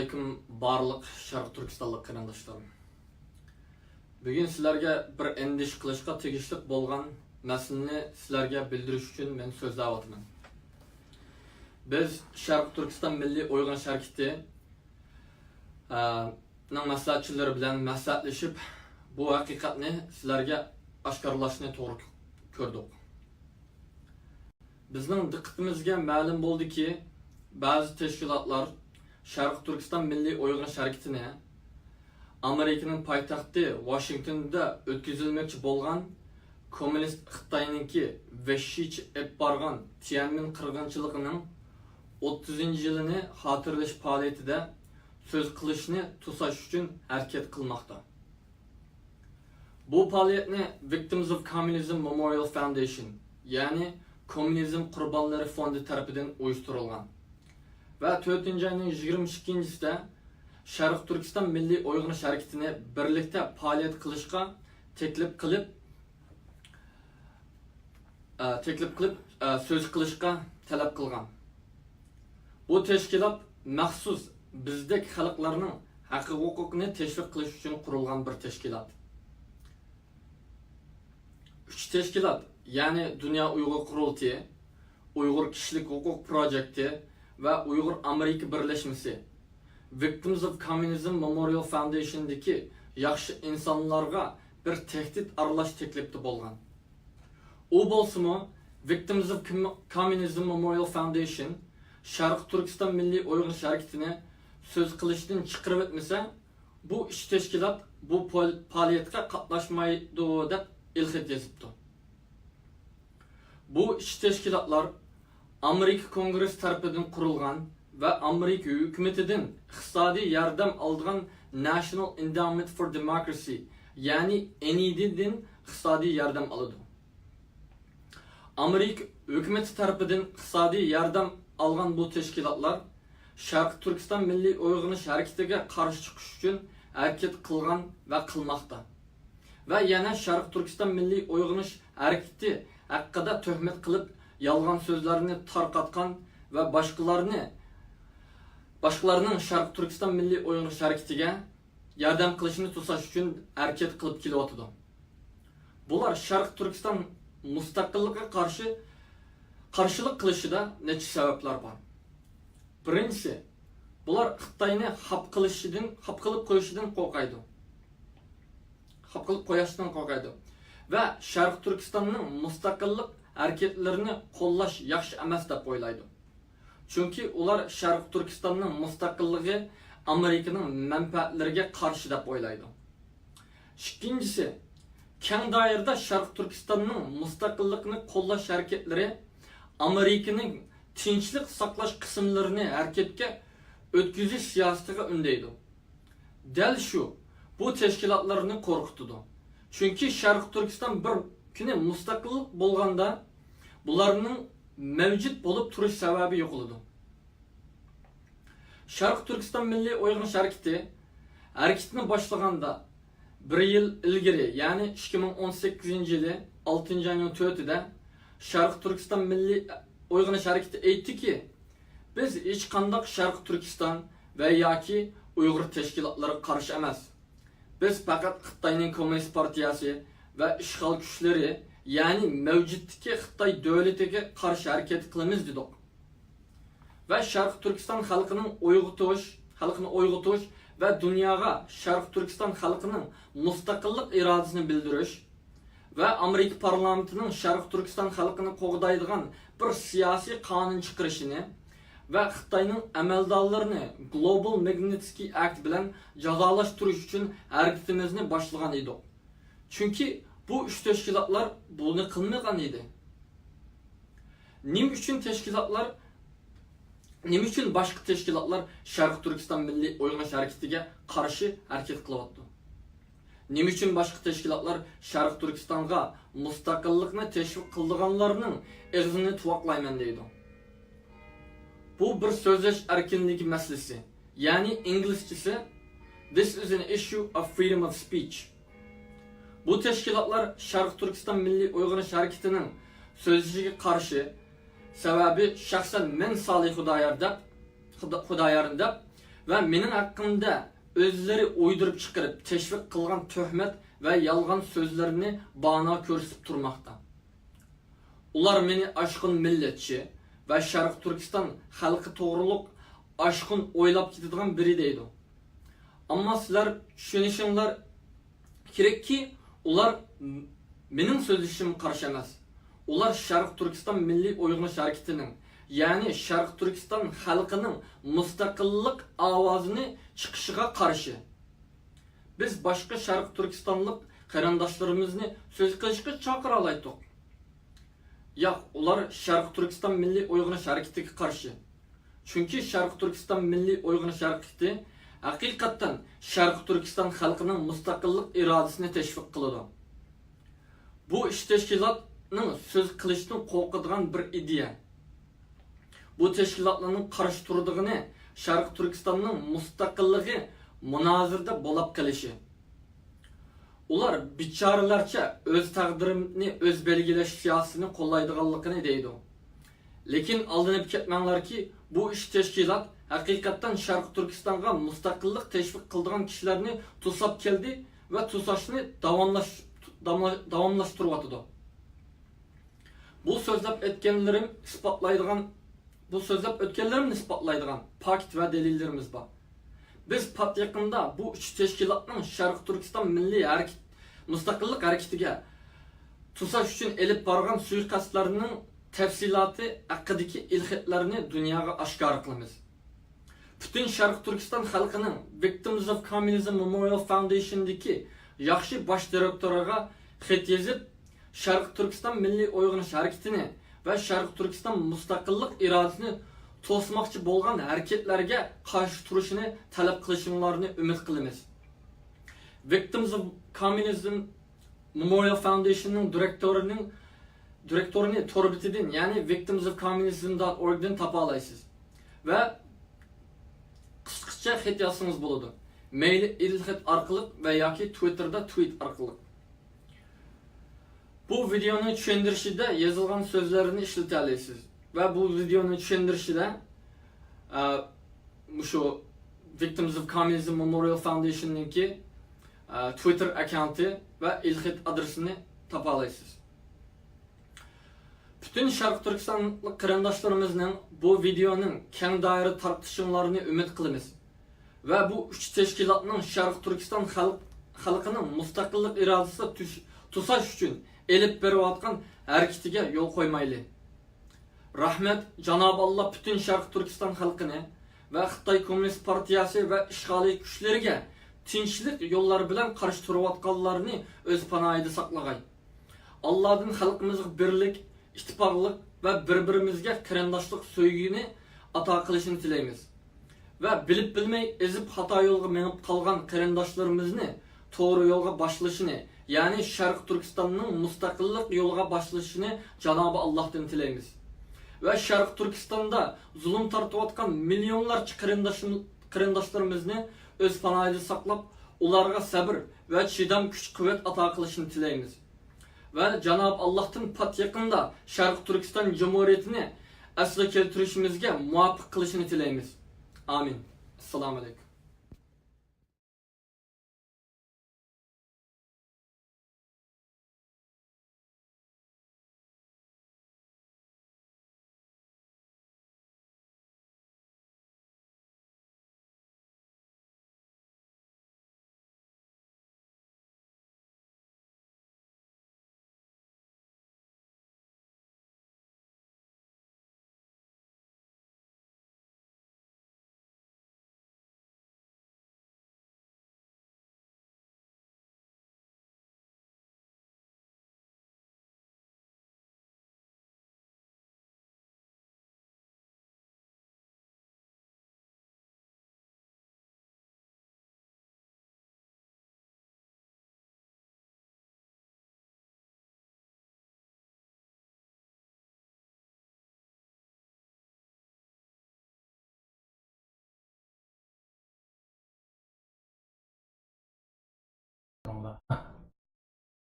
Assalamualaikum barliq Sharq Turkistonlik qarindoshlarim. Bugun sizlarga bir endish qilishga tegishli bo'lgan masalani sizlarga bildirish uchun men so'zlayapman. Biz Sharq Turkiston Milliy Uyg'un Harakati ning maslahatchilari bilan maslahatlashib, bu haqiqatni sizlarga oshkorlashni to'g'ri ko'rdik. Bizning diqqatimizga ma'lum bo'ldiki, ba'zi tashkilotlar Sharq Turkiston Milliy Uyg'un Harakatini Amerikaning poytaxti Washingtonda o'tkazilmoqchi bo'lgan kommunist Xitoyninki vahshiycha ep bargan Tiananmen qirg'inchiligining 30-yilini xotirlash faoliyatida so'z qilishni to'sash uchun harakat qilmoqda. Bu faoliyatni Victims of Communism Memorial Foundation, ya'ni Kommunizm qurbonlari fondi tarafidan uyushtirilgan. Ve 4-ayning 22-sida Sharq Turkiston Milliy Uyg'un Harakatini birlikda faoliyat qilishga taklif qilib so'z qilishga talab qilgan. Bu tashkilot maxsus bizdek xalqlarning haq-huquqini tashviq qilish uchun qurilgan bir tashkilot. 3 tashkilot, ya'ni Dunyo Uyg'ur qurultiyi, Uyg'ur kishilik huquq projekti ve Uyghur Amerika Birleşmesi, Victims of Communism Memorial Foundation'daki yaxşı insanlarga bir tehdit aralaş teklifte bolgan. O bolsumu Victims of Communism Memorial Foundation Sharq Turkiston Milliy Uyg'un Harakatini söz qilishdan chiqarib etmasa, bu ish tashkilot bu faoliyatga qatnashmaydi deb ilxat yozibdi. Bu ish tashkilotlar Amerika Kongresi tarafından kurulgan ve Amerika hükümetinden iqtisodiy yordam aldıgan National Endowment for Democracy, yani NED'den iqtisodiy yordam aldı. Amerika hükümeti tarafından iqtisodiy yordam algan bu teşkilatlar Sharq Turkiston Milliy Uyg'un Harakatiga qarshi chiqish uchun harakat qilgan va qilmoqda. Va yana Sharq Turkiston Milliy Uyg'un Harakati haqida tuhmat qilib yalgan sözlerini tarqatkan ve başkalarının Sharq Turkiston Milliy Uyg'un Harakatiga yardım qilishini to'sash uchun harakat qilib kelyapti. Bular Sharq Turkiston mustaqilligiga qarshilik qilishida necha sabablar bor. Birinchisi, bular Xitoyni xap qilib qo'yishidan qo'rqaydi. Xap qilib qo'yishdan qo'rqaydi ve Sharq Turkistonning mustaqillik hareketlerini qo'llash yaxshi emas deb o'ylaydi. Chunki ular Sharq Turkistonning mustaqilligi Amerikaning manfaatlariga qarshi deb o'ylaydi. Ikkinchisi, keng doirada Sharq Turkistonning mustaqilligini qo'llash harakatlari Amerikaning tinchlik saqlash qismlarini harakatga o'tkazish siyosatiga undaydi. Dal shu bu tashkilotlarni qo'rqitadi. Chunki Sharq Turkiston bir kuni mustaqillik bo'lganda bularning mavjud bo'lib turish sababi yo'q bo'ladi. Sharq Turkiston Milliy Uyg'un harakatini boshlaganda 1 yil ilgari, ya'ni 2018-yili 6-ayning 4-ida Sharq Turkiston Milliy Uyg'un Harakati aytdiki, biz hech qanday Sharq Turkiston va yoki Uyg'ur tashkilotlariga qarshi emas. Biz faqat Xitoyning Kommunist partiyasi ve işgal güçleri, yani mevcuttaki Xitoy devletiga qarshi harakat qilamiz dedik. Ve Sharq Turkiston xalqini uyg'otish ve dunyoga Sharq Turkiston xalqining mustaqillik irodasini bildirish ve Amerika parlamentining Sharq Turkiston xalqini qo'g'daydigan bir siyosiy qonun chiqarishini ve Xitoyning amaldorlarini Global Magnitsky Act bilan jazolashtirish uchun harakatimizni boshlagan edik. Çünkü bu 3 teşkilatlar bunu kılmagan idi. Nim üçün başka teşkilatlar Sharq Turkiston Milliy Uyg'un Harakatiga qarshi harakat qilyapti? Nim üçün başka teşkilatlar Sharq Turkistonga mustaqillikni tashviq qilganlarning og'zini tuvoqlayman deydi. Bu bir so'zlash erkinligi masalasi. Yani İngilizcesi "This is an issue of freedom of speech." Bu teşkilatlar Sharq Turkiston Milliy Uyg'un Harakatining so'zlashiga qarshi sebebi şahsen men Salih Xudoyor deb ve mening haqqimda o'zlari o'ydirib chiqarib teşvik qilgan tuhmat va yolg'on so'zlarni bahona ko'rsatib turmoqda. Ular meni aşkın milletçi ve Sharq Turkiston xalqi to'g'riliq aşkın o'ylab ketadigan biri deydi. Ammo sizlar tushunishinglar kerakki, ular mening so'zlashim qarshi emas. Ular Sharq Turkiston Milliy Uyg'unish harakatining, ya'ni Sharq Turkiston xalqining mustaqillik ovozini chiqishiga qarshi. Biz boshqa Sharq Turkistonlik qarindoshlarimizni so'z qilishga chaqira olaydik. Yo'q, ular Sharq Turkiston Milliy Uyg'unish harakatiga qarshi. Chunki Sharq Turkiston Milliy Uyg'unish harakati haqiqatan Sharq Turkiston xalqining mustaqillik irodasini tashviq qiladi. Bu ish tashkilotning so'z qilishdan qo'rqadigan bir ideya. Bu tashkilotlarning qarshi turdig'ini Sharq Turkistonning mustaqilligi munozirda bo'lib qilishi. Ular bichoralarcha o'z taqdirini o'z belgilash siyosatini qo'llaydiganligini deydi. Lekin aldanib ketmanglarki, bu ish tashkilot haqiqatan Sharq Turkistonga mustaqillik tashviq qiladigan kishilarni to'sab keldi va to'sashni davomlashtiryapti. Bu so'zlab o'tganlarimni isbotlaydigan fakt va dalillarimiz bor. Biz pat yaqinda bu üç teşkilatning Sharq Turkiston Milliy Mustaqillik harakatiga to'sash uchun elib borgan suiqasdlarning tafsiloti haqidagi ilhidlarni dunyoga oshkor qilamiz. Butun Sharq Turkiston xalqining Victims of Communism Memorial Foundation'dagi yaxshi bosh direktoriga xat yozib, Sharq Turkiston Milliy Uyg'unish harakatini va Sharq Turkiston mustaqillik irodasini to'smoqchi bo'lgan harakatlarga qarshi turishini talab qilishinglarni umid qilamiz. Victims of Communism Memorial Foundation'ning direktorini tor bitidan, ya'ni victimsofcommunism.org dan topa olasiz. Va qisqacha xat yozsangiz bo'ladi. Mayli ilxat orqali va yoki Twitterda tweet orqali. Bu videoni tushuntirishida yozilgan so'zlarni ishlata olasiz. Ve bu videonun tushuntirishida şu Victims of Communism Memorial Foundation'ninki Twitter accounti ve ilhit adresini topa olasiz. Bütün Sharq Turkistonlik qarindoshlarımızın bu videonun keng doira tarqatishinglarni umid qilamiz. Ve bu üç teşkilatning Sharq Turkiston xalqining mustaqillik irodasini to'sash uchun elib berayotgan harakatiga yo'l qo'ymaylik. Rahmet, Cenab-ı Allah bütün Sharq Turkiston xalqini ve Xitoy Komünist Partiyasi ve işgali güçleriga tinchlik yo'llar bilan qarshi turayotganlarni o'z panohida saqlagay. Allah'ın xalqimizga birlik, ittifoqlik ve bir-birimizga qarindoshlik so'ygini ato qilishini tilaymiz. Ve bilib bilmay ezib xato yo'lga menib qolgan qarindoshlarimizni to'g'ri yo'lga boshlashini, ya'ni Sharq Turkistonning mustaqillik yo'liga boshlashini Cenab-ı Allah'tan tilaymiz. Ve Sharq Turkistonda zulüm tartıyotgan milyonlarca qarindoshlarimizni o'z panohida saqlab, ularga sabr ve chidam kuch-quvvat ato qilishini tilaymiz. Ve Cenab-ı Allah'tan pat yaqinda Sharq Turkiston Cumhuriyetini asli keltirishimizga muvaffaq qilishini tilaymiz. Amin. Assalomu alaykum.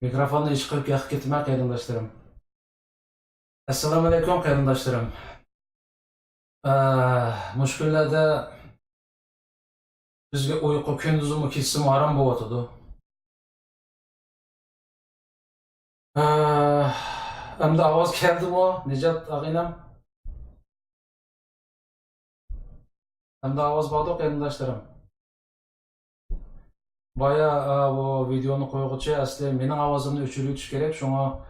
Mikrofonni ish qilib yoqib ketma qarindoshlarım. Assalomu alaykum qarindoshlarım. Mushkullarda bizge uyku gündüzümü kessim aram boğatıdı. Hem de avaz geldi mi Necat ağaynam? Hem de avaz bağdı qarindaşlarım. Baya bu videonu koyguçu asli mening avazımni o'chirib kerak, şoňa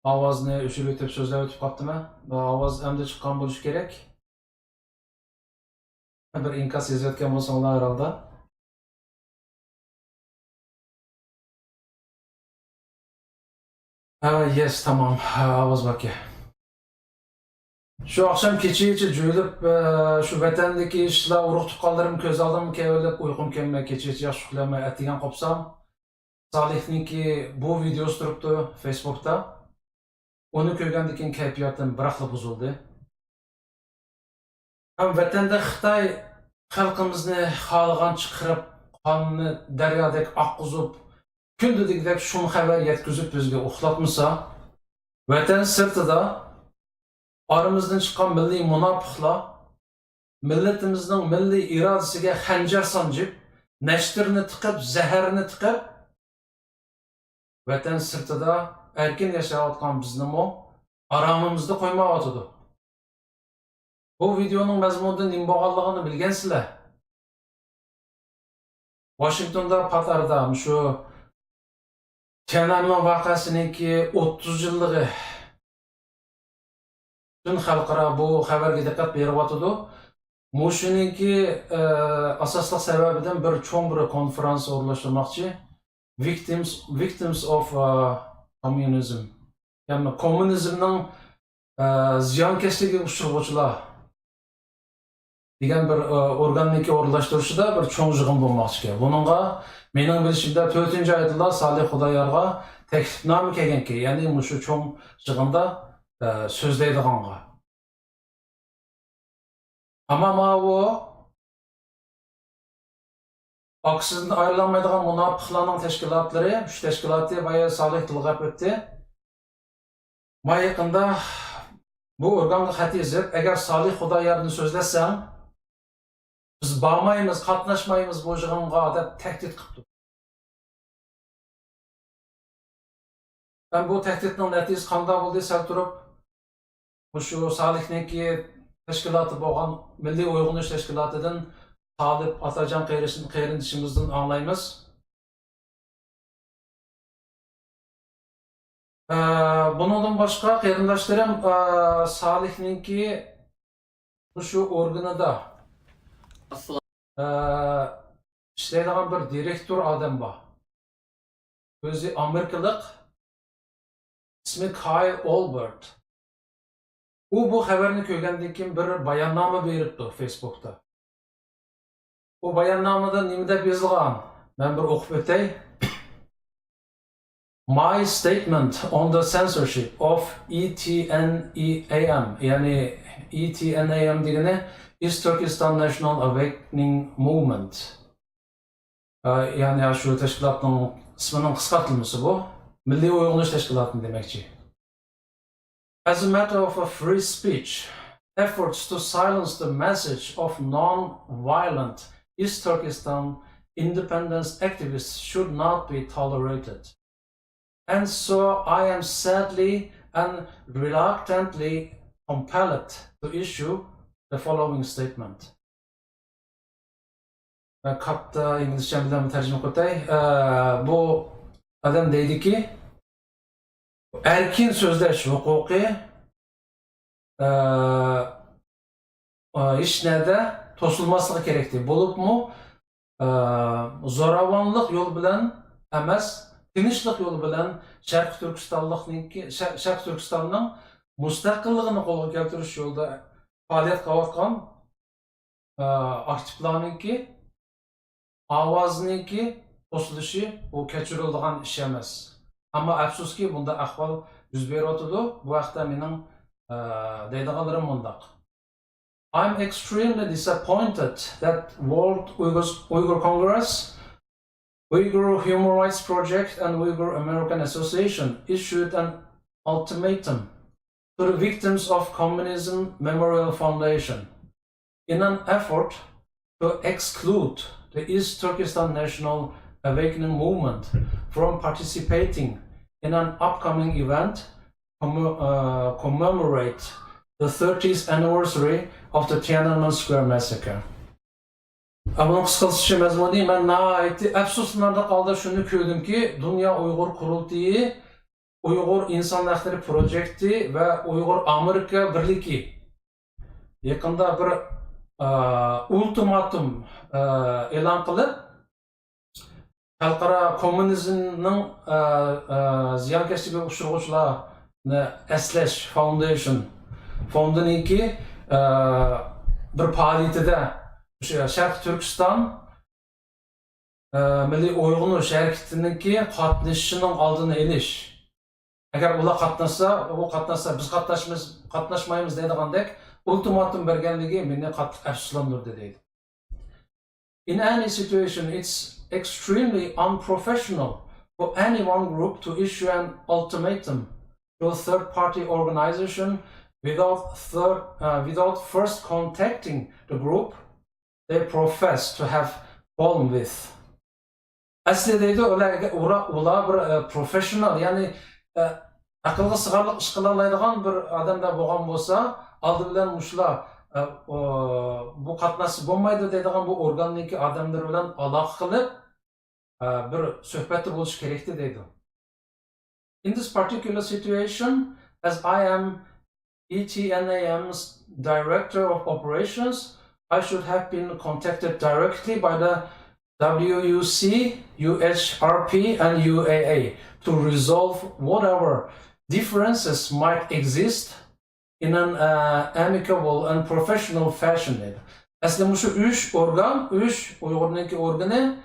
avazni o'chirib so'zlab o'tib qaptimi? Bu avaz endi chiqqan bo'lishi kerak. Bir inkas yozayotgan bo'lsanglar herhalde. Yes, tamam. Avaz bakya. Şu akşam keçeyici juyulib, şu vatandagi ishlar, urug' tuqqanlarim ko'z oldimga kelib, uyqum kelmay, kechayichi yaxshi uxlamay, atigan qopsam, Salihninki bu videosi turibdi Facebookda. Uni ko'rgandan keyin kayfiyatim biraqli buzildi. Ham vatanda Xitoy xalqimizni xoligan chiqirib, qonni daryodek oqqizib, kundudek shum xabar yetkazib bizga uxlatmasa, vatan sirtida aramızdan çıkan milli munofiqlar milletimizning milliy irodasiga xanjar sanjib, nashtirni tiqib, zaharni tiqib, vatan sirtida erkin yashayotgan bizni aromimizda qo'ymayotidi. Bu videoning mazmunidan nima bo'lganligini bilgansizlar. Washingtonda Patarda shu Tiananmen voqeasiningki 30 yilligi Tüm xalqaro bu xabarga diqqat beryapti. Mushuninki asosli sababidan bir cho'ng bir konferans o'rnashtirmoqchi. Victims of Communism. Ya'ni kommunizmning ziyonkashligiga uchrag'uvchilar degan bir organniki o'rnashtirishida bir cho'ng yig'in bo'lmoqchi. Buningga mening bilishimda 4-oyda Salih Xudoyorga taklifnoma kelganki, ya'ni shu cho'ng yig'inda so'zlaydiganға. Ama bu aksizden ayrılanmaydigan munofiqlarning tashkilotlari, şu tashkiloti baya Salih tilg'ab o'tdi. Yaqinda bu organga xat yozib, agar Salih Xudoyorni so'zlasang, biz bormaymiz, qatnashmaymiz bu yig'inga deb tahdid qildi. Ben bu tahdidning natijasi qanday bo'ldi sal turib şu Salihninki teşkilatı bo'lgan Milliy Uyg'unish tashkilotidan Talib Atajon qayrindishimizdan anglaymiz. Bundan boshqa qarindoshlarım Salihninki şu organida ishlaydigan bir direktor odam bor. O'zi Amerikalik, ismi Kyle Olbert. Bu xabarni ko'rgandan keyin bir bayonnoma beribdi Facebookda. O bayonnomada nima deb yozilgan? Men bir o'qib o'tay. My statement on the censorship of ETNEAM, ya'ni ETNAM degani East Turkestan National Awakening Movement. Ya'ni shu tashkilotning ismining qisqartirilmasi bu. Milliy Uyg'unish tashkiloti demakchi. As a matter of a free speech, efforts to silence the message of non-violent East Turkestan independence activists should not be tolerated. And so I am sadly and reluctantly compelled to issue the following statement. Katta İngilizce bilen tercüme kotay. Bu adam deydi ki, erkin sözleş hukuki iş nerede tosulmaslığı gerekti. Bulup mu zoravanlık yol bilen emas, tinchlik yol bilen Şarkı Türkistan'ın mustaqillığını qo'lga keltirish yo'lida faoliyat qilayotgan aktivlarninki ovozniki to'silishi bu kechiriladigan ish emas. Ama afsuski bunda ahvol yuz beryotidi. Bu haqda mening deydiganlarim bundaq. I'm extremely disappointed that World Uyghur Congress, Uyghur Human Rights Project and Uyghur American Association issued an ultimatum to the victims of Communism Memorial Foundation in an effort to exclude the East Turkestan National Awakening Movement from participating in an upcoming event commemorate the 30th anniversary of the Tiananmen Square massacre. Bunun kıskası mezmuni ben naiti afsuslarda kaldı şunu köydümki Dünya Uygur Kurultayı, Uygur İnsan Hakları Projekti ve Uygur Amerika Birliği yakında bir ultimatum e'lon qilib xalqaro kommunizmning ziyonkashligiga uchrag'uvchilarni Aslash Foundation fondiniki bir faoliyatida o'sha Sharq Turkiston milliy uyg'unish harakatiniki qatnashishining oldini olish. Agar ular qatnashsa biz qatnashmaymiz deydigandek ultimatum berganligi meni qattiq afsuslantirdi deydi. In any situation, it's extremely unprofessional for any one group to issue an ultimatum to a third-party organization without first contacting the group they profess to have fallen with. Aslida deydi ular bir professional, ya'ni aqlga sig'arliq ish qila oladigan bir odamda bo'lgan bo'lsa, aldı bilan mushlar bu qatnashib bo'lmaydi deydigan bu organniki odamlar bilan aloqa qilib bir suhbatda bo'lish kerak deydi. In this particular situation, as I am ETNAM's Director of Operations, I should have been contacted directly by the WUC, UHRP and UAA to resolve whatever differences might exist in an amicable and professional fashion. Aslında şu üç Uygur'naki organı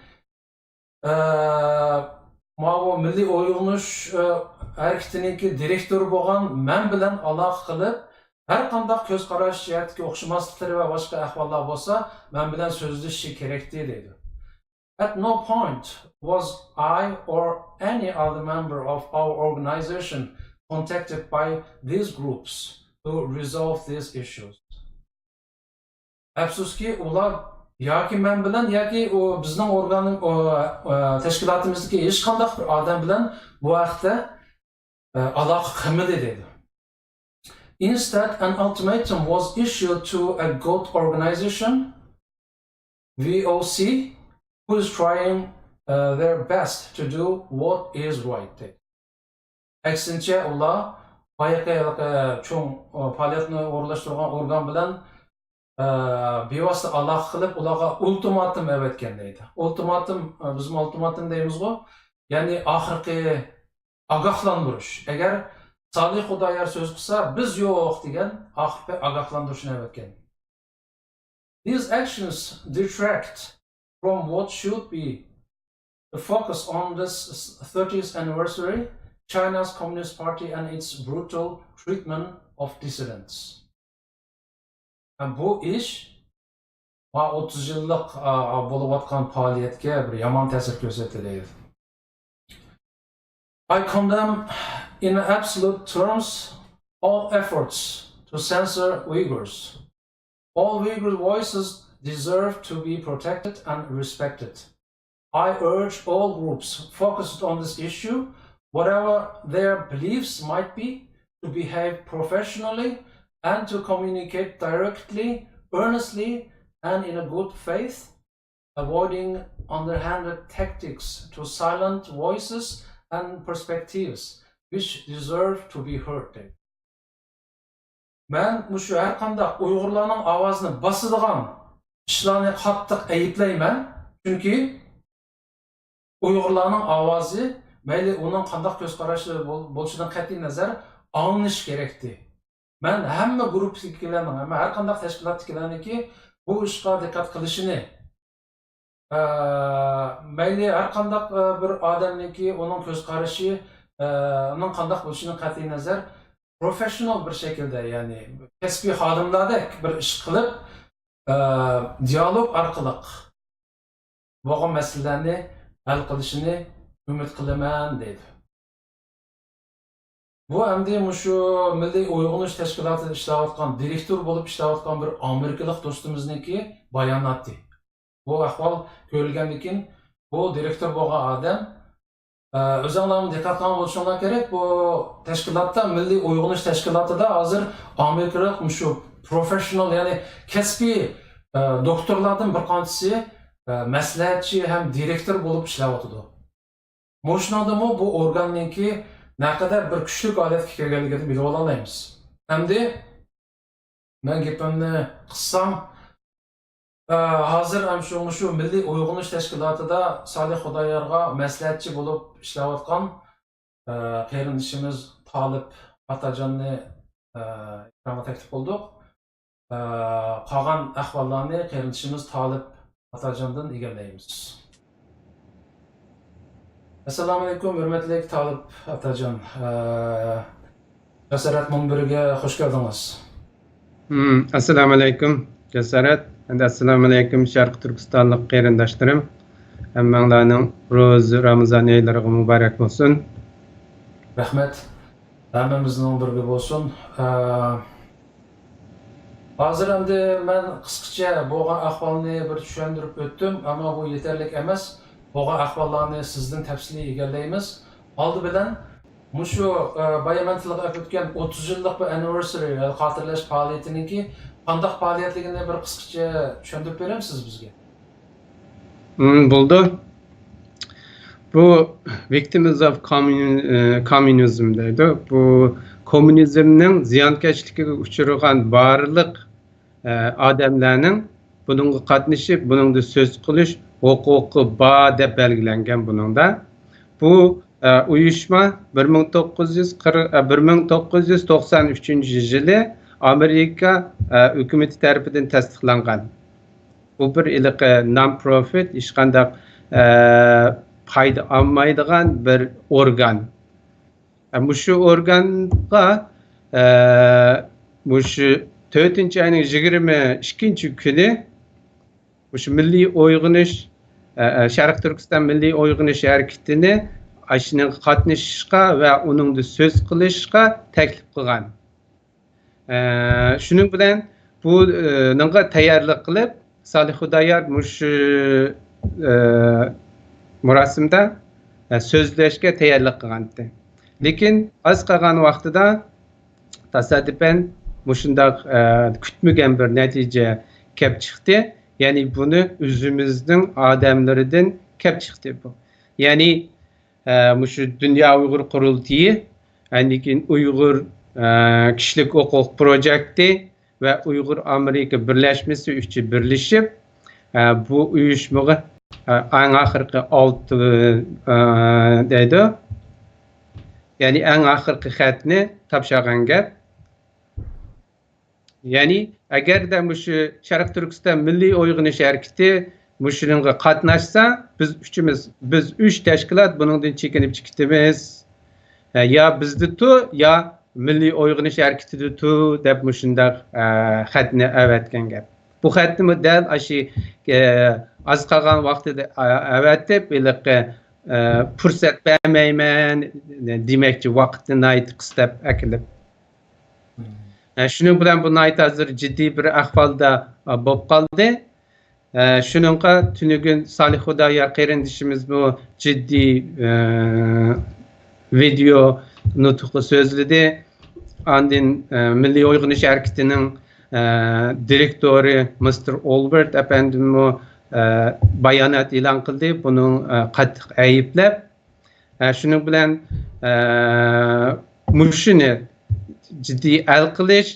bu Milli Uyg'unish harakatininki direktori bo'lgan men bilan aloqa qilib, har qanday ko'z qarash yoki o'xshamasliklari va boshqa ahvollar bo'lsa, men bilan so'zlashishi kerak deydi. At no point was I or any other member of our organization contacted by these groups to resolve these issues. Afsuski ular yoki men bilan yoki bizning organning tashkilotimizdagi hech qanday bir odam bilan bu vaqtda aloqa qilmadi dedi. Instead, an ultimatum was issued to a GOAT organization, VOC, who is trying their best to do what is right. Aksincha ular boyaqa cho'ng faoliyatni o'rlashtirgan organ bilan bevosita aloqa qilib ularga ultimatum bergan deydi. Ultimatum, bizim ultimatum deymiz-ku, ya'ni oxirgi ogohlantirish. Agar Salih Xudoyor so'z qilsa, biz yo'q degan oxirgi ogohlantirishni bergan. These actions detract from what should be the focus on this 30th anniversary, China's Communist Party and its brutal treatment of dissidents. Bu ish 30 yillik bo'lib o'tgan faoliyatga bir yomon ta'sir ko'rsatadi. I condemn in absolute terms all efforts to censor Uyghurs. All Uyghur voices deserve to be protected and respected. I urge all groups focused on this issue, whatever their beliefs might be, to behave professionally and to communicate directly, earnestly, and in a good faith, avoiding underhanded tactics to silent voices and perspectives which deserve to be heard. Men mushu har qanday Uyg'urlarning ovozini bosadigan ishlarni qattiq ayiblayman, chunki Uyg'urlarning ovozi mayli uning qanday ko'z qarashi bo'lishidan qat'iy nazar anglish kerakdi. Men hamma guruhdagilarning, hamma har qanday tashkilotdagilarniki bu ishga diqqat qilishini, mayli har qanday bir odamniki uning ko'z qarashi uning qanday bo'lishidan qat'iy nazar professional bir shaklda, ya'ni kasbiy xodimlardek bir ish qilib, dialog orqali bo'lgan masalalarni hal qilishini umid qilaman deydi. Bu endi mushu Milliy Uyg'unish tashkilotida ishlayotgan, direktor bo'lib ishlayotgan bir amerikalik do'stimizniki bayonoti. bu ahvol ko'rilgandan keyin bu direktor bo'lgan odam o'zinglarni diqqat qilgan bo'lishinglar kerak. Bu tashkilotda milliy uyg'unish tashkilotida hozir amerikalik shu professional ya'ni kasbiy doktorlardan bir qanchasi maslahatchi ham direktor bo'lib ishlayotdi. Mo'shnodami bu organninki naqadar bir kuchli holatga kirganligini bilib olamiz. Hamda men gapimni qissam hozir ham shu milliy uyg'unish tashkilotida Solih Xudoyorga maslahatchi bo'lib ishlayotgan qarindishimiz Talib Otajonni ekranga taklif qildik. Qolgan ahvollarni qarindishimiz Talib Otajondan egallaymiz. Assalomu alaykum, hurmatli Talib Otajon. Jasorat munbiriga xush keldingiz. Assalomu alaykum Jasorat. Assalomu alaykum Sharq Turkistonlik qarindoshlarim. Hammanglarning ro'z Ramazon oylariga muborak bo'lsin. Rahmat. Hammamizning birga bo'lsin. Hozir endi men qisqacha bo'lgan ahvolni bir tushuntirib o'tdim, ammo bu yetarli emas. Bo'lgan ahvollarni sizdan tafsiliy egallaymiz. Oldi bilan shu bayamantilib o'tgan 30 yillik bir anniversary xotirlash faoliyatiniki qanday faoliyatligini bir qisqacha tushuntirib beramiz bizga? Bo'ldi. Bu Victims of Communism deydi. Bu kommunizmning ziyonkashligiga uchragan barliq odamlarning buningga qatnashib, buningda so'z qilish huquqi bor deb belgilangan buningda. Bu uyushma 1993 yili Amerika hukumati tomonidan tasdiqlangan. Bu bir iliq non-profit, hech qanday foyda olmaydigan bir organ. Shu organga shu 4-oyning 22 kuni shu milliy uyg'unish Sharq Turkiston milliy uyg'unish harakatini ashning qatnashishga va uningda so'z qilishga taklif qilgan. Shuning bilan bu ningga tayyorlik qilib Solih Xudoyor shu murosimda so'zlashga tayyorlik qilgan edi. Lekin az qolgan vaqtida tasodifan shunday kutmagan bir natija kelib chiqdi. Ya'ni buni o'zimizning odamlaridan kelib chiqdi bu. Ya'ni shu Dunyo Uyg'ur qurultiyi, lekin Uyg'ur kishilik huquq projekti va Uyg'ur Amerika birlashmasi uchun birlashib bu uyushmaga eng oxirgi 6 deydi. Ya'ni eng oxirgi xatni topshirgan gap. Ya'ni agarda shu Sharq Turkiston milliy uyg'unish harakati shunga qatnashsa, biz 3 tashkilot buningdan chekinib chiqdimiz. Ya bizda ya milliy uyg'unish harakatida deb shunday xatni avatgan gap. Bu xatni dal ashi az qolgan vaqtida avatib, fursat bermayman demakchi vaqtni qistab akilib. Shuning bilan bu hozir jiddiy bir ahvolda bo'lib qoldi. Shuningga tunugun Solih Xudoyor qarindishimiz bu jiddiy video nutqi so'zladi. Andin milliy uyg'unish harakatining direktori Mr. Olbert efendim bayonot e'lon qildi. Buni qattiq ayblab. Shuning bilan mushuni jiddiy hal qilish,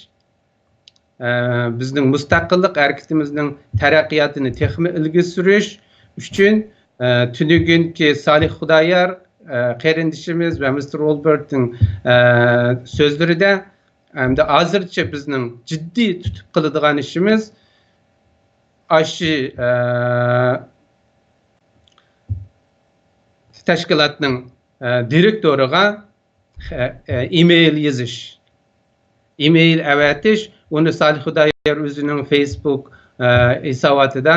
bizning mustaqillik harakatimizning taraqqiyotini texmi ilgari surish uchun tunugunki Solih Xudoyor qarindishimiz va Mr. Olbertning so'zlarida hamda hozircha bizning jiddiy tutib qiladigan ishimiz ashi tashkilotning direktoriga email yozish. Email avatish, uni Solih Xudoyor o'zining Facebook hisobotida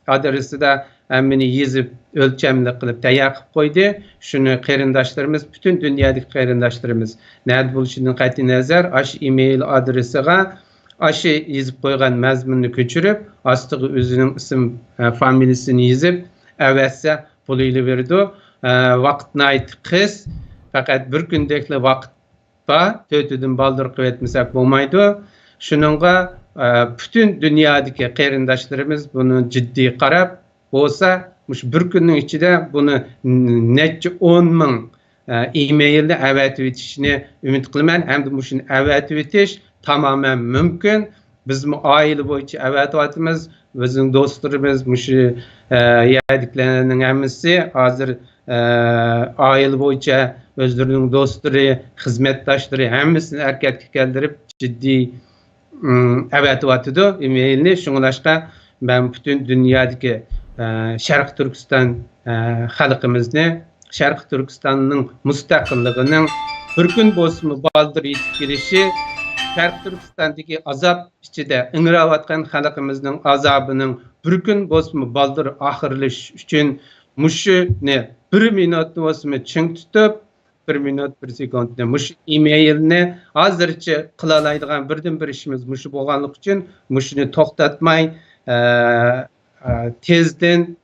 adresida hammani yozib o'lchamli qilib tayyor qilib qo'ydi. Shuni qarindoshlarimiz, butun dunyodagi qarindoshlarimiz nima bo'lishidan qat'iy nazar ash email adresiga aşı yazıp koygan mazmunni köçürüp, astığı özünün isim familiyasini yazıp, evetse puluyla verdi. Vaqtni aytib qis, faqat bir kundekli vaqt ba, tötüdün baldır qıvetmesek bo'lmaydi. Şununla bütün dünyadaki qarindoshlarimiz bunu ciddi qarab bo'lsa, bir kunning ichida buni necha 10 ming e-mailni avatib etishini umid qilaman. Hamda shuni avatib etish tamamen mümkün. Biz aile bo'yicha avatyapmiz. Bizning do'stlarimiz shu yerdiklarning hammasi hozir aile bo'yicha özlerining do'stlari, xizmatdoshlari hammasini harakatga keltirib jiddiy avatyapti e-mailni. Shunglashqa ben bütün dünyadaki Sharq Turkiston xalqimizni, Sharq Turkistonning mustaqilligining bir kun bo'lsin baldır yetib kelishi, Sharq Turkistondagi azob ichida ingrayotgan xalqimizning azobining bir kun bo'lsin baldır oxirlash uchun mushuni 1 minut bo'lsin ching tutib, 1 minut 1 sekundni mush e-mailni hozircha qila oladigan birdan-bir ishimiz mush bo'lganligi uchun mushuni to'xtatmay tezden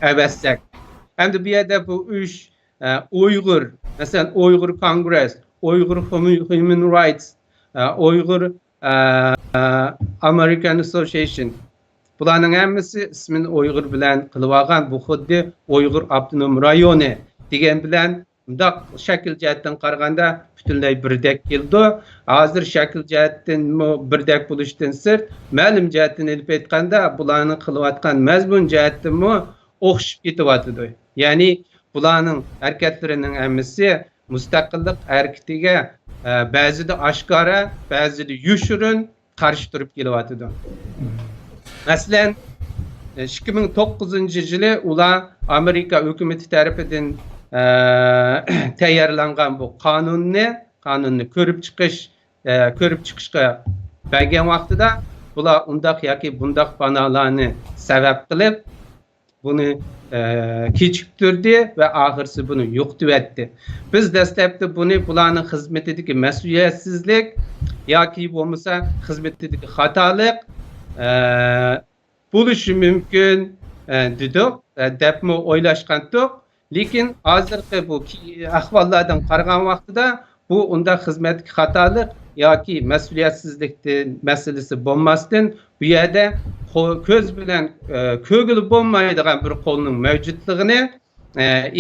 evetsek. Hem de bir yerde bu üç Uygur, mesela Uygur Congress, Uygur Human Rights, Uygur American Association. Bunların hemmesi ismini Uygur bilen kılıvagan bu xuddi Uygur Abdunum Rayonu degen bilen bundaq şekil cihetten qaraganda bütünley birdek keldi. Hazır şekil cihetten birdek buluştan sırt, ma'lum cihetten elip etqanda bularning qilayotgan mazmun cihetten o'xshib ketyapti. Yani bularning harakatlarining hammasi mustaqillik harakatiga ba'zida oshkora, ba'zida yushirin qarshi turib kelyapti. Masalan, 2009-yılı ular Amerika hükümeti tarafından tayyorlangan bu kanunni ko'rib chiqishga bergan vaqtida bular undaq yoki bundaq banolarni sabab qilib buni kechiktirdi va oxirisi buni yo'qotib. Biz dastlabda buni bularning xizmatidagi mas'uliyatsizlik yoki bo'lmasa xizmatidagi xatolik bo'lishi mumkin dedik, debmi o'ylashgandik. Lekin hozirgi bu ahvollardan qaragan vaqtida bu unda xizmatga xatolik yoki mas'uliyatsizlik masalasi bo'lmasdan bu yerda ko'z bilan ko'gili bo'lmaydigan bir qo'lning mavjudligini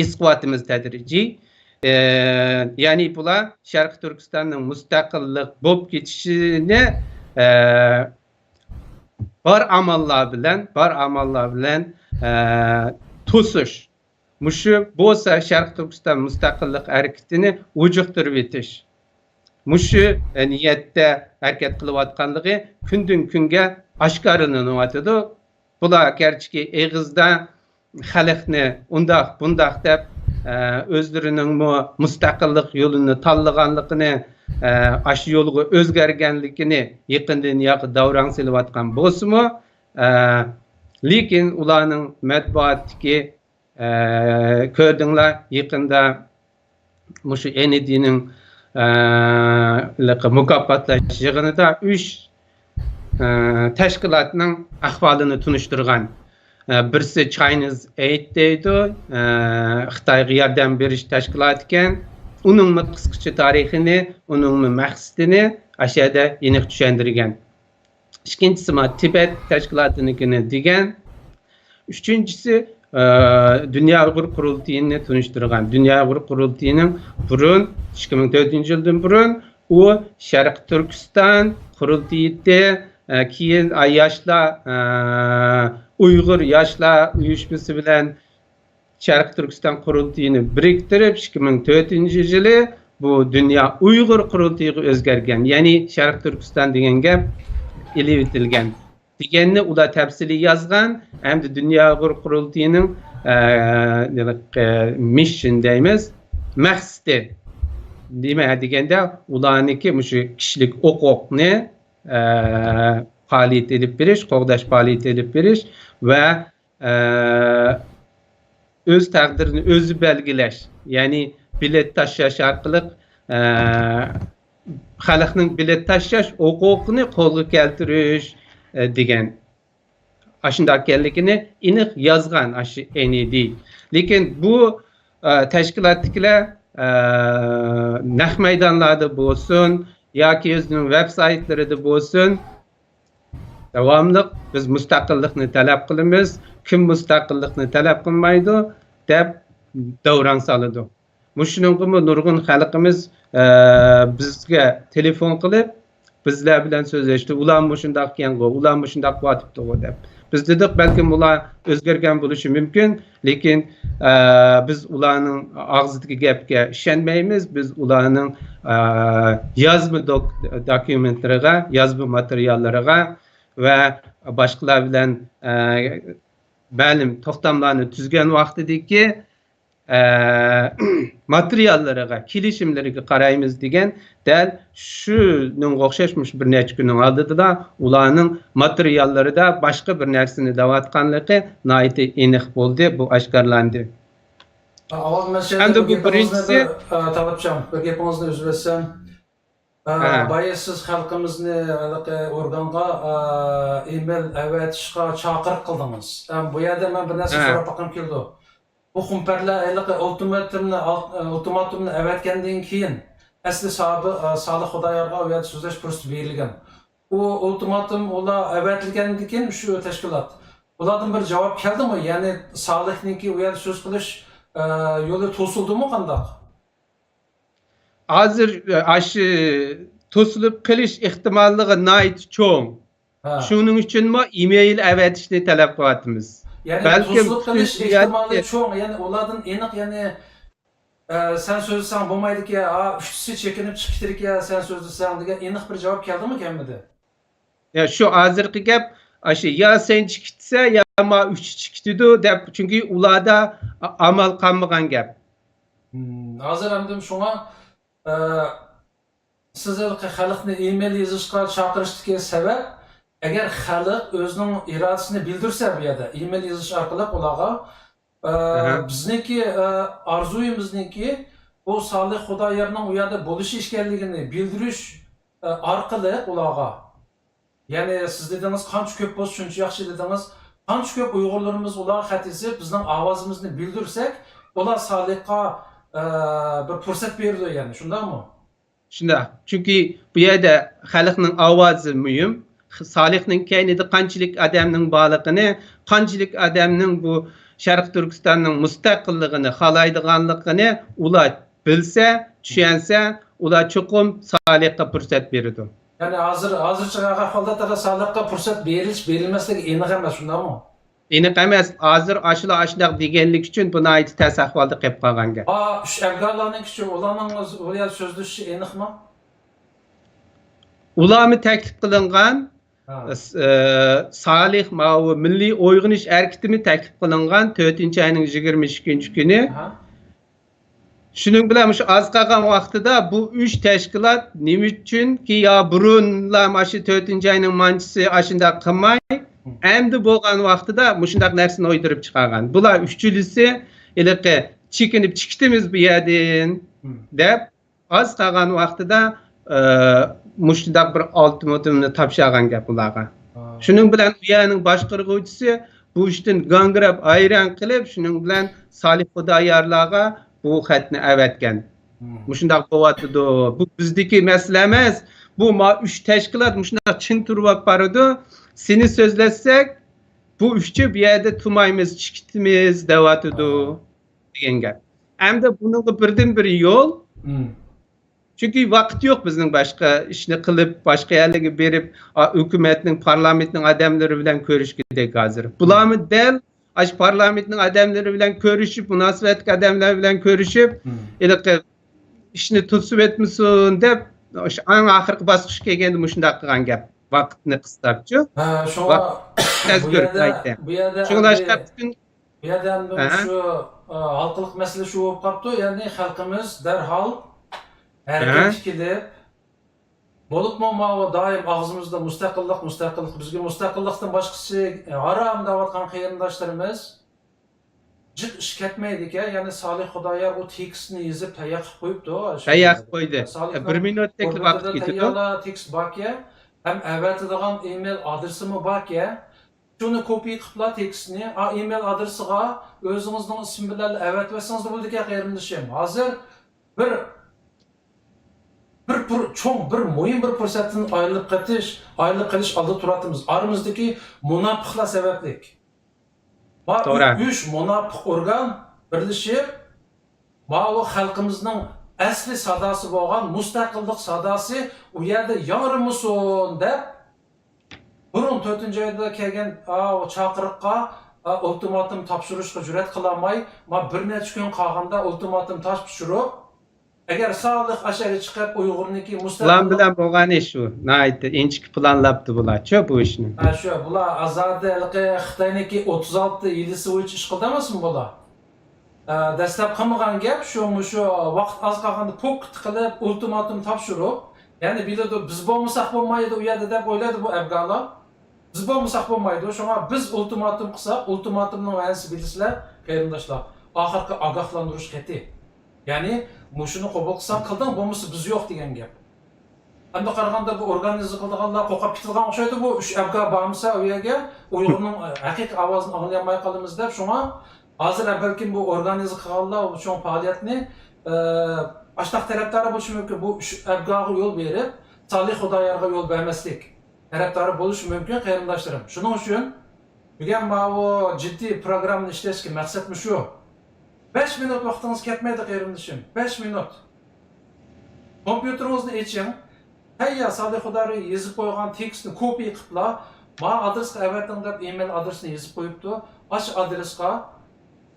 isbotimiz tadrijiy. Ya'ni bular Sharq Turkistonning mustaqillik bo'lib ketishini bar amallar bilan to'sish. Muşu bo'lsa Sharq Turkiston mustaqillik hareketini ujuqtirib etish. Muşu niyatda harakat qilayotganligi kundan kunga oshkorlanyapti. Bular gerçi eg'izda xalqni undaq bundaq deb o'zlarining mustaqillik yo'lini tanlaganligini, ash yo'lga o'zgarganligini yaqindan yaqin davran silayotgan bo'lsa-mu, lekin ularning matbuotdagi gördüңләр yakında muşu Enedi'nin mukaffatlaş yığınında 3 teşkilatının ahvalını tunuşturgan. Birisi Chinese Aid deydi, Xitayga yardım beriş teşkilatı iken, onun kısaca tarixini, onun maqsadini aşağıda aniq tushuntirgan. İkincisi Tibet teşkilatınikini degan. Üçüncüsü Dünya Uygur Kurultayı'nı tunuşturgan. Dünya Uygur Kurultayı'nın burun 2004 yıldan burun o Sharq Turkiston Kurultayı'da keyin yaşlar Uygur yaşlar uyuşması bilen Sharq Turkiston Kurultayı'nı biriktirip 2004 yılı bu Dünya Uygur Kurultayı'ga özgergen. Yani Sharq Turkiston degan gap elevitilgan. Deganni ular tafsili yazgan, hem de Dünya Uygur Kurultayı'nın mission deymiz, maqsadi nima deganda ularniki shu kishilik huquqni faoliyat elib berish, qo'g'dash faoliyat elib berish va o'z taqdirini o'zi belgilash, ya'ni bilet tashlash orqali xalqning bilet tashlash huquqini qo'lga keltirish degan ashunday ekanligini aniq yozgan aşı NED. Lekin bu tashkilotdagilar naq maydonlarda bo'lsin yoki o'zining veb saytlarida bo'lsin davomli biz mustaqillikni talab qilamiz. Kim mustaqillikni talab qilmaydi deb davron soladi. Mushuningmi nurg'un xalqimiz bizga telefon qilib bizlar bilan so'zlashdi. Ular mushundaq ekan-ku, ular mushundaq bo'tibdi deb. Biz dedik balkim ular o'zgargan bo'lishi mumkin, lekin biz ularning og'zidagi gapga ishonmaymiz. Biz ularning yozma dokumentlariga, yozma materiallariga va boshqalar bilan ma'lum to'xtamlarni tuzgan vaqtidagi materiallariga, kelishimlariga qaraymiz degan dal shuning o'xshashmish bir necha kunning oldida ularning materiallarida boshqa bir narsani davatganligi nihoyatda aniq bo'ldi, bu oshkorlandi. Endi bu birinchisi tavatcham, bir gapingizni uzbetsam, boya siz xalqimizni organga email avatishga chaqiriq qildingiz. Bu yerda men bir narsa so'rab baqim keldi. Bu xumparlar ultimatumni avatgandan keyin asli Salih Xudoyorga u yerda so'zlash fursati berilgan. U ultimatum ular avatilgandan keyin shu tashkilot ulardan bir javob keldimi? Ya'ni Salihninki u yerda so'z qilish yo'li to'sildimi qandoq? Hozir aşı to'silib qilish ehtimolligi nihoyat cho'ng. Shuning uchunmi email avatishni talab qilyapmiz. Yani to'silib qilish ehtimoli cho'ng, ya'ni ulardan aniq, ya'ni sen so'zlasang bo'lmaydi-ki, uchtisi chekinib chiqib ketdi-ki, sen so'zlasang degan aniq bir javob keldimi kelmadi? Ya shu hozirgi gap aşı ya sen chiqitsa ya ma 3 chiqitdi deb, chunki ularda amal qilmagan gap. Hozir ham shunga siz xalqni email yozishga chaqirishdagi sabab, agar xalq o'zining irodasini bildirsa bu yerda email yozish orqali ularga bizniki orzuyimizniki bu Salih Xudoyorning u yerda bo'lishi ekanligini bildirish orqali ularga, ya'ni siz dedingiz qancha ko'p bo'lsa shuncha yaxshi dedingiz, qancha ko'p Uyg'urlarimiz ularga xat yozib bizning ovozimizni bildirsak, ular Salihga bir fursat berdi, ya'ni shundaymi? Shunday. Chunki bu yerda xalqning ovozi muhim. Salihning kaynida qanchalik odamning borligini, qanchalik odamning bu Sharq Turkistonning mustaqilligini xohlaydiganligini ular bilsa, tushunsa, ular cho'qim Salihga fursat beradi. Ya'ni hozircha ahvolda Salihga fursat berilmasligi aniq emas, shundaymi? Aniq emas. Hozir ashulaq deganlik uchun buni aytib tas ahvolda qolib qolgan gap. Shu afg'onlarning kishi ularning o'zi so'zlashishi aniqmi? Ularni taklif qilingan Salih Mavi Milliy Uyg'unish harakatimi taklif qilingan 4-oyning 22-kuni. Shuning bilan shu az qolgan vaqtida bu 3 tashkilot nima uchunki yo burunlar mana 4-oyning manchisi ashunda qilmay, endi bo'lgan vaqtida mushundaq narsani o'ydirib chiqargan. Bular uchchilisi iliqi chekinib chiqdimiz bu yerdan deb az qolgan vaqtida mushundaq bir ultimatumni topshirgan gap ularga. Shuning bilan u yerning boshqaruvchisi bu ishdan gangrab ayron qilib, shuning bilan Salih Xudoyorlarga bu xatni avatgan. Mushundaq bo'lyapti. Bu bizdagi masala emas. Bu 3 tashkilot mushundaq chin turib boradi. Seni so'zlasak, bu uchchi bu yerda turmaymiz, chiqitimiz deyapti degan gap. Hamda buning birdan-bir yo'l. Chunki vaqt yo'q bizning boshqa ishni qilib, boshqa yerlarga berib, hukumatning, parlamentning odamlari bilan ko'rishgidek hozir. Bularni dal ash parlamentning odamlari bilan ko'rishib, munosabatli odamlar bilan ko'rishib, iliqi ishni tutib etmisin deb, o'sha eng oxirgi bosqichga kelganda mushundaq qilgan gap. Vaqtni qisqartchu. Shunga bu yerda bu yerda shu xalqlik masala shu bo'lib qolibdi, ya'ni xalqimiz darhol harakat qilib bo'libmi doim og'zimizda mustaqillik bizga mustaqillikdan boshqasi harom deyotgan qarindoshlarimiz jiq ish ketmaydi ekan. Ya'ni Salih Xudoyor o tekstni yozib tayyor qilib qo'yibdi. Tayyor qo'ydi. 1 minutlik vaqt ketdi. Tayyorla tekst bor-ku, ham avatadigan email adresimi bor-ku. Shuni kopiya qiliblar tekstni, email adresiga o'zingizning ismi bilan avatlasangiz bo'ldi ekan qarindoshim. Hozir bir muhim bir fursatdan ayrilib qilish oldida turamiz. Oramizdagi munofiqlar sababli. To'g'ri. 3 munofiq organ birlashib, bu xalqimizning asli sadosi bo'lgan mustaqillik sadosi u yerda yorimison deb burun 4-oyda kelgan o chaqiriqqa ultimatum topshirishga jur'at qilolmay, bir necha kun qolganda ultimatum topshirib, agar Salih ashari chiqib Uyg'urniki Plan bilan bo'lgan ish shu. Nayt inchik planlabdi bular-chi bu ishni. Shu bular azadilqi Xitoyniki 36 yilisi bo'yicha ish qildamasmi bular? Dastlab qilmagan gap shu vaqt az qolganda pokt qilib ultimatum topshirib, ya'ni biladi biz bo'lmasak bo'lmaydi u yerda deb o'yladi bu afg'onlar. Biz bo'lmasak bo'lmaydi. Shunga biz ultimatum qilsak, ultimatumning ma'nosi bilasizlar, qarindoshlar. Oxirgi ogohlantirish qati. Ya'ni shuni qabul qilsam qilding, bo'lmasa biz yo'q degan gap. Endi qaraganda bu organizasiya qilganlar qo'qab ketilgan o'xshaydi bu 3 afg'on bormasa u yerga Uyg'urning haqiqiy ovozini anglamay qolamiz deb shunga hozir balkim bu organizasiya qilganlar shu faoliyatni ashtaq tarafdori bo'lishi mumkin. Bu 3 afg'onga yo'l berib, Salih Xudoyorga yo'l bermaslik tarafdori bo'lishi mumkin qarindoshlarim. Shuning uchun bugun bu jiddiy programmani ishlashga maqsadim shu. 5 minut vaqtingiz ketmaydi qarindoshim. 5 minut. Kompyuteringizni oching. Tayyor Salih Xudoyor yozib qo'ygan tekstni kopiya qiliblar. Ma adresga avating deb email adresini yozib qo'yibdi. Osh adresga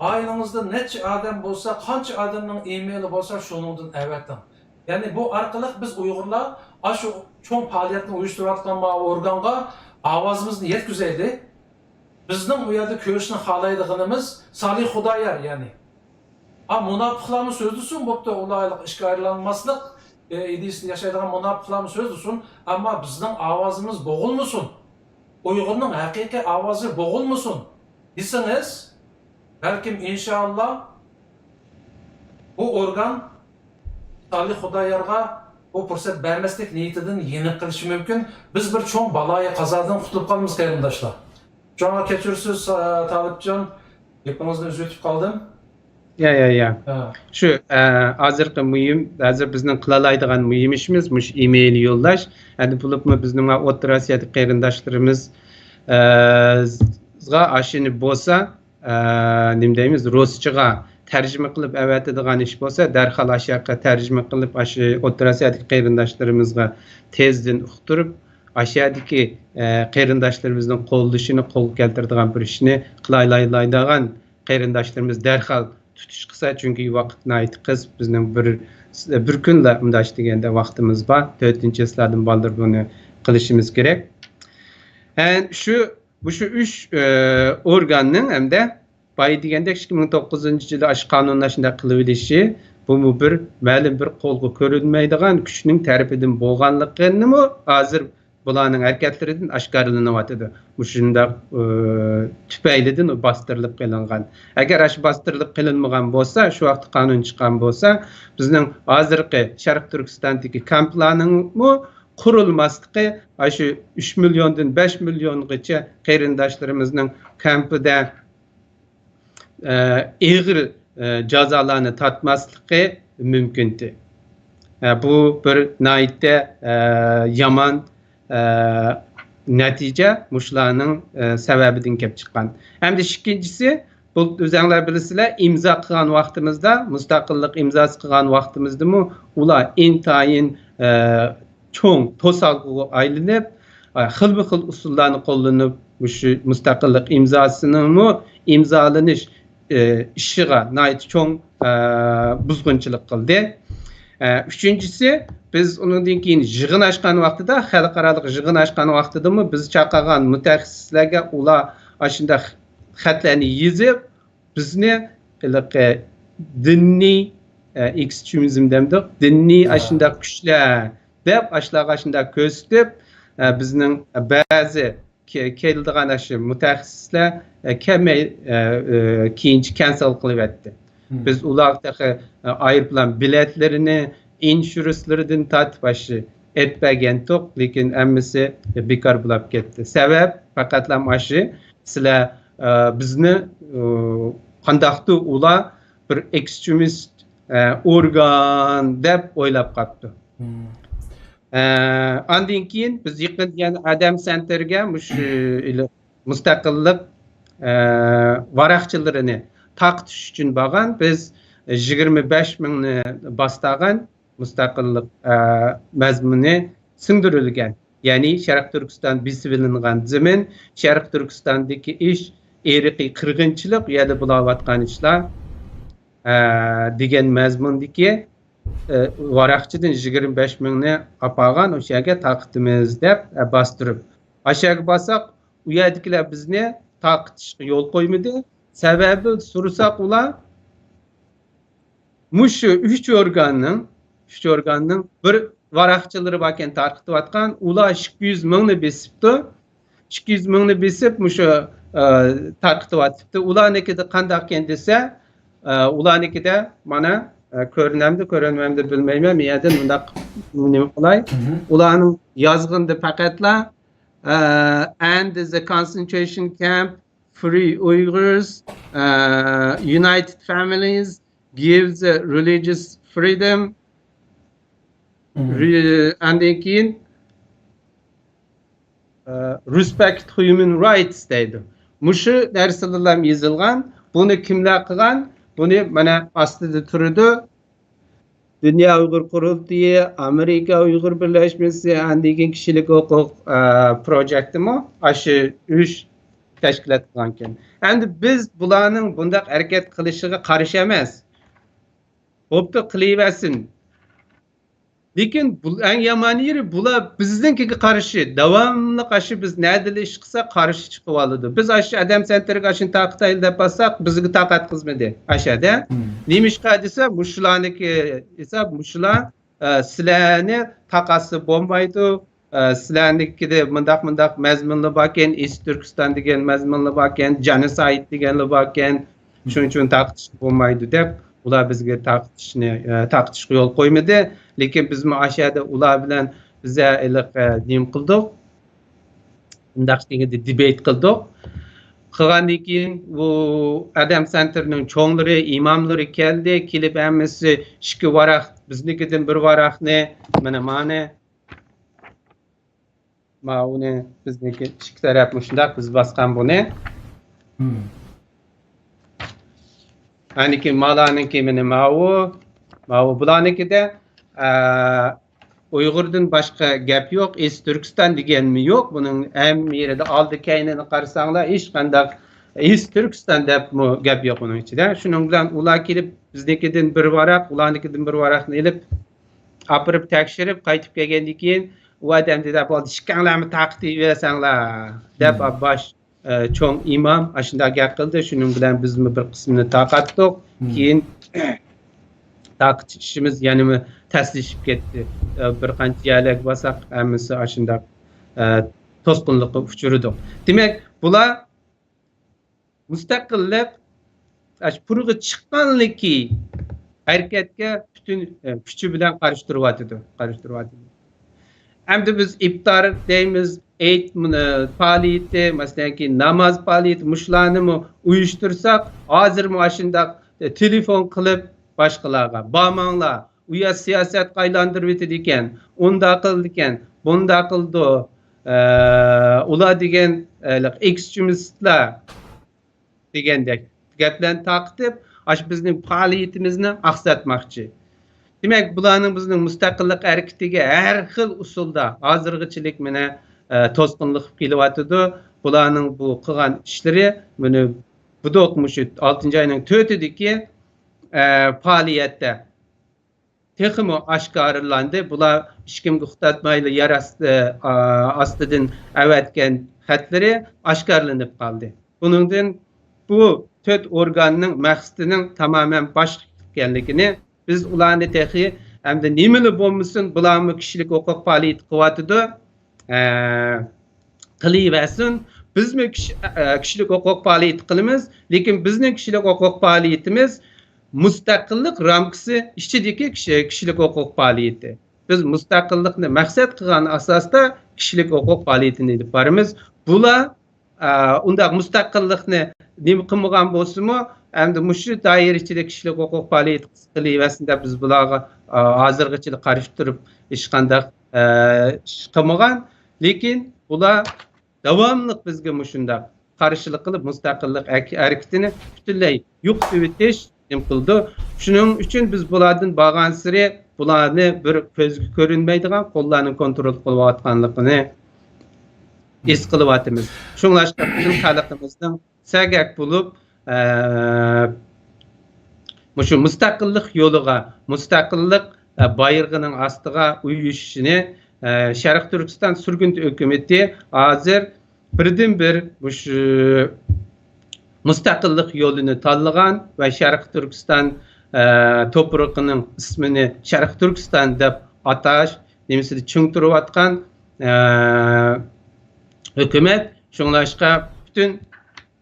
oilangizda necha odam bo'lsa, qancha odamning emaili bo'lsa, shuningdan avating. Ya'ni bu orqali biz Uyg'urlar shu cho'ng faoliyatni uyushtirayotgan organga ovozimizni yetkazaylik. Bizning u yerda ko'rishni xohlaydiganimiz Salih Xudoyor, ya'ni munofiqlarni so'zlisin bo'pti, ularga ishga aylanmaslik ideyasini yashaydigan munofiqlarni so'zlisin, ammo bizning ovozimiz bo'g'ilmasin. Uyg'urning haqiqiy ovozi bo'g'ilmasin desangiz, balkim inshaalloh bu organ Salih Xudoyorga bu fursat bermaslik niyatidan yeniq qilishi mumkin. Biz bir cho'ng baloyi qazodan qutulib qolamiz qarindoshlar. Jo'na kechirsiz Talibjon, gapingizni uzatib qoldim. Ya. Shu hozirgi muhim, hozir bizning qilalaydigan muhim ishimiz mush email yo'llash. Endi bo'libmi bizning O'rta Osiyoda qarindoshlarimiz ga ashini bo'lsa, nim deymiz, ruschaga tarjima qilib avatadigan ish bo'lsa, darhol ashyoqqa tarjima qilib ashi O'rta Osiyodagi qarindoshlarimizga tezdan uqtirib, ashiyodagi qarindoshlarimizning qo'llashini qo'l keltiradigan bir ishni qilaydigan qarindoshlarimiz darhol tutish qilsa, chunki vaqtni aytib qiz bizning bir kunla undash deganda vaqtimiz bor. 4-yillardan baldir buni qilishimiz kerak. Shu 3 organning hamda bay degandek 2009-yilda ash qonunlashida qilib edishi bu bir ma'lum bir qo'lga ko'rinmaydigan kuchning tarafidan bo'lganligini hozir bularning harakatlaridan oshkorlanyapti. Shunda tufaylidan bostirilib qilingan. Agar ash bostirilib qilinmagan bo'lsa, shu vaqt qonun chiqqan bo'lsa, bizning hozirgi Sharq Turkistondagi kamplarning qurilmasligi shu 3 milliondan 5 milliongacha qarindoshlarimizning kampida ig'ir jazolarni tatmasligi mumkindir. Bu bir naytda yomon natija mushlarning sababidan kelib chiqqan. Hamda ikkinchisi, bu o'zinglar bilasizlar, imzo qilgan vaqtimizda, mustaqillik imzosi qilgan vaqtimizda ular intayin cho'ng to'salg'iga aylanib, xilma-xil usullarni qo'llanib, shu mustaqillik imzosini imzolanish ishiga nayt cho'ng buzg'unchilik qildi. Üçüncüsü, biz onundan keyin yig'in ochgan vaqtida, xalqaro yig'in ochgan vaqtida biz chaqirgan mutaxassislarga ular ashunda xatlarni yozib, bizni diniy ekstremizm demdik, diniy ashunda kuchlar deb ashlarga ashunda ko'rsatib, bizning ba'zi keldigan aşı mutaxassislar kemay keyinchi cancel qilib etdi. Biz ulardagi aeroplan biletlerini insurance'laridan tatib aşı etmegen toq, lekin hammasi bekor bo'lib ketdi. Sabab faqatlam aşı sizlar bizni qandaqdi ular bir extremist organ deb o'ylab qapti. Ondan keyin biz yaqin yani Adam Center'ga mustaqillik varaqchilarini taqtish uchun borgan biz 25 mingni bastag'an mustaqillik mazmuni singdirilgan. Ya'ni Sharq Turkiston besilingan zamin, Sharq Turkistondagi ish irqiy qirg'inchilik yada bo'layotgan ishlar degan mazmundagi varaqchidan 25 mingni apagan o'shaga taqitimiz deb bostirib. Aşağı basak u yerdagilar bizni taqitishga yo'l qo'ymadi. Sababi so'rasak ular mushu 3 organning bir varaqchilari bakan tarqitayotgan ular 200 mingni besibdi. 200 mingni besib mushu tarqitayotibdi. Ularnikida qandaq ekan desa, ularnikida mana ko'rinamdi bilmayman. Meyadan bundaq nima qilay? Ularning yozg'indi faqatla and the concentration camp free Uyghurs United Families gives religious freedom and again respect human rights deydi. Mushu narsalar yozilgan. Buni kimlar qilgan? Buni mana ostida turadi. Dünya Uyghur Qurultiyi, Amerika Uyghur Birleşmesi, andikin kishilik huquq projektimi aşı 3 tashkilot qilgan ekan. Endi biz bularning bundaq harakat qilishiga qarshi emas. Bo'pti qilaversin. Lekin bu eng yomon yeri bular bizninkiga qarshi davomli qarshi biz nadil ish qilsak qarshi chiqib oladi. Biz aşı Adam Center'ga aşın taqtayl deb basaq bizga taqat qizmadi. Aşada nimishqa desa mushularniki esa mushular sizlarni taqasi bo'lmaydi. Sizlarnikida mundaq mazmunli borken, East Turkiston degan mazmunli borken, genocide deganli borken, shuning uchun taqtish bo'lmaydi deb ular bizga taqtishga yo'l qo'ymadi. Lekin biz aşağıda ular bilan biza nim qildik. Undaq deganda debate qildik. Qilgandan keyin bu Adam Center'ning cho'nglari, imomlari keldi, kelib hammasi 2 varaq, biznikidan 1 varaqni mana uni bizniki 2 taraf shundaq biz bosgan buni. Aniki malaniki meni mau bularnikida Uyg'urdan boshqa gap yo'q, East Turkiston deganmi yo'q. Buning ham yerida oldi kaynini qarasanglar hech qanday East Turkiston deb gap yo'q uning ichida. Shuning bilan ular kelib biznikidan 1 varaq, ularnikidan 1 varaqni olib, apirib tekshirib qaytib kelgandan keyin u odam dedi, "Bo'ldi, ishkanlarni taqtib bersanglar" deb bosh cho'ng imom ashunda gap qildi. Shuning bilan bizmi bir qismini taqatdik. Keyin taqtishimiz yani taslishib ketdi. Bir qancha yalak basaq hammasi ashunda to'sqinlikqa uchirdi. Demak, bular mustaqillik purg'i chiqqanligi harakatga butun kuchi bilan qarshitiryapti. Endi biz iftar deymiz, Eid faoliyati, masalan, namoz faoliyati mushlarni uyushtirsak, hozir ashunda telefon qilib boshqalarga "Bormanglar, u yer siyosat qaylandirib etdi ekan, unda qildi ekan, bunda qildi." Ular degan ekstremistlar degandek gaplarni taqib, bizning faoliyatimizni aqsatmoqchi. Demak, bularning bizning mustaqillik harakatiga har xil usulda hozirgichilik mana to'sqinlik kelyapti. Bularning bu qilgan ishlari buni budoq mushu 6-oyning 4-idagi faoliyatda texmo oshkorlandi. Bular hech kimga xutatmayli yer ostidan avatgan xatlari oshkorlanib qoldi. Buningdan bu 4 organning maqsadining tamoman boshqa ekanligini biz ularni texi hamda nimani bo'lmasin bularni kishilik huquq faoliyati qilyapti. qilaversin. Bizmi kishilik huquq faoliyati qilamiz, lekin bizning kishilik huquq faoliyatimiz mustaqillik ramkasi ichidagi kishilik huquq faoliyati. Biz mustaqillikni maqsad qilgan asosda kishilik huquq faoliyatini olib boramiz. Bular unda mustaqillikni nima qilmagan bo'lsa-mu, endi mushu doira ichida kishilik huquq faoliyati qilaversin deb biz bularga hozirgacha qarshi turib hech qanday ish qilmagan, lekin ular davomli bizga mushunda qarshilik qilib mustaqillik harakatini butunlay yo'qotib o'tish qildi. Shuning uchun biz bulardan borgan sari bularni bir ko'zga ko'rinmaydigan qo'llarni kontrol qilayotganligini his qilyapmiz. Shunglashqa bizim xalqimizning sagak bo'lib mushu mustaqillik yo'liga, mustaqillik bayrog'ining ostiga uyushishini Sharq Turkiston surgunti hukumatı hozir birdan-bir mushu mustaqillik yo'lini tanlagan va Sharq Turkiston to'prog'ining ismini Sharq Turkiston deb atash nemisini cho'ngtirayotgan hukumat. Shunglashqa bütün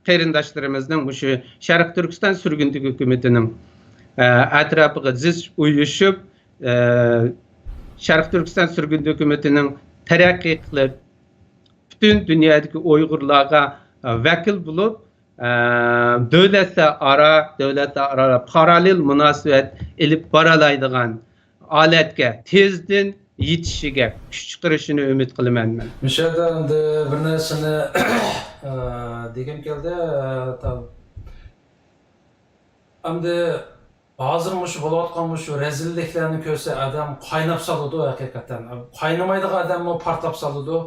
qarindoshlarımızning mushu Sharq Turkiston surgunti hukumatining atrofiga ziz uyushib Sharq Turkiston surgunti hukumatining taraqqiy qilib bütün dünyadagi Uyg'urlarga vakil bo'lib davlatlararo parallel munosabat ilib boralaydigan holatga tezdan yetishiga kuch chiqarishini umid qilaman men. Mishada endi bir narsani degim keldi. Endi hozir mushu bo'layotgan mushu rezilliklarni ko'rsa adam qaynab soladi haqiqatan. Qaynamaydigan odamni portlab soladi.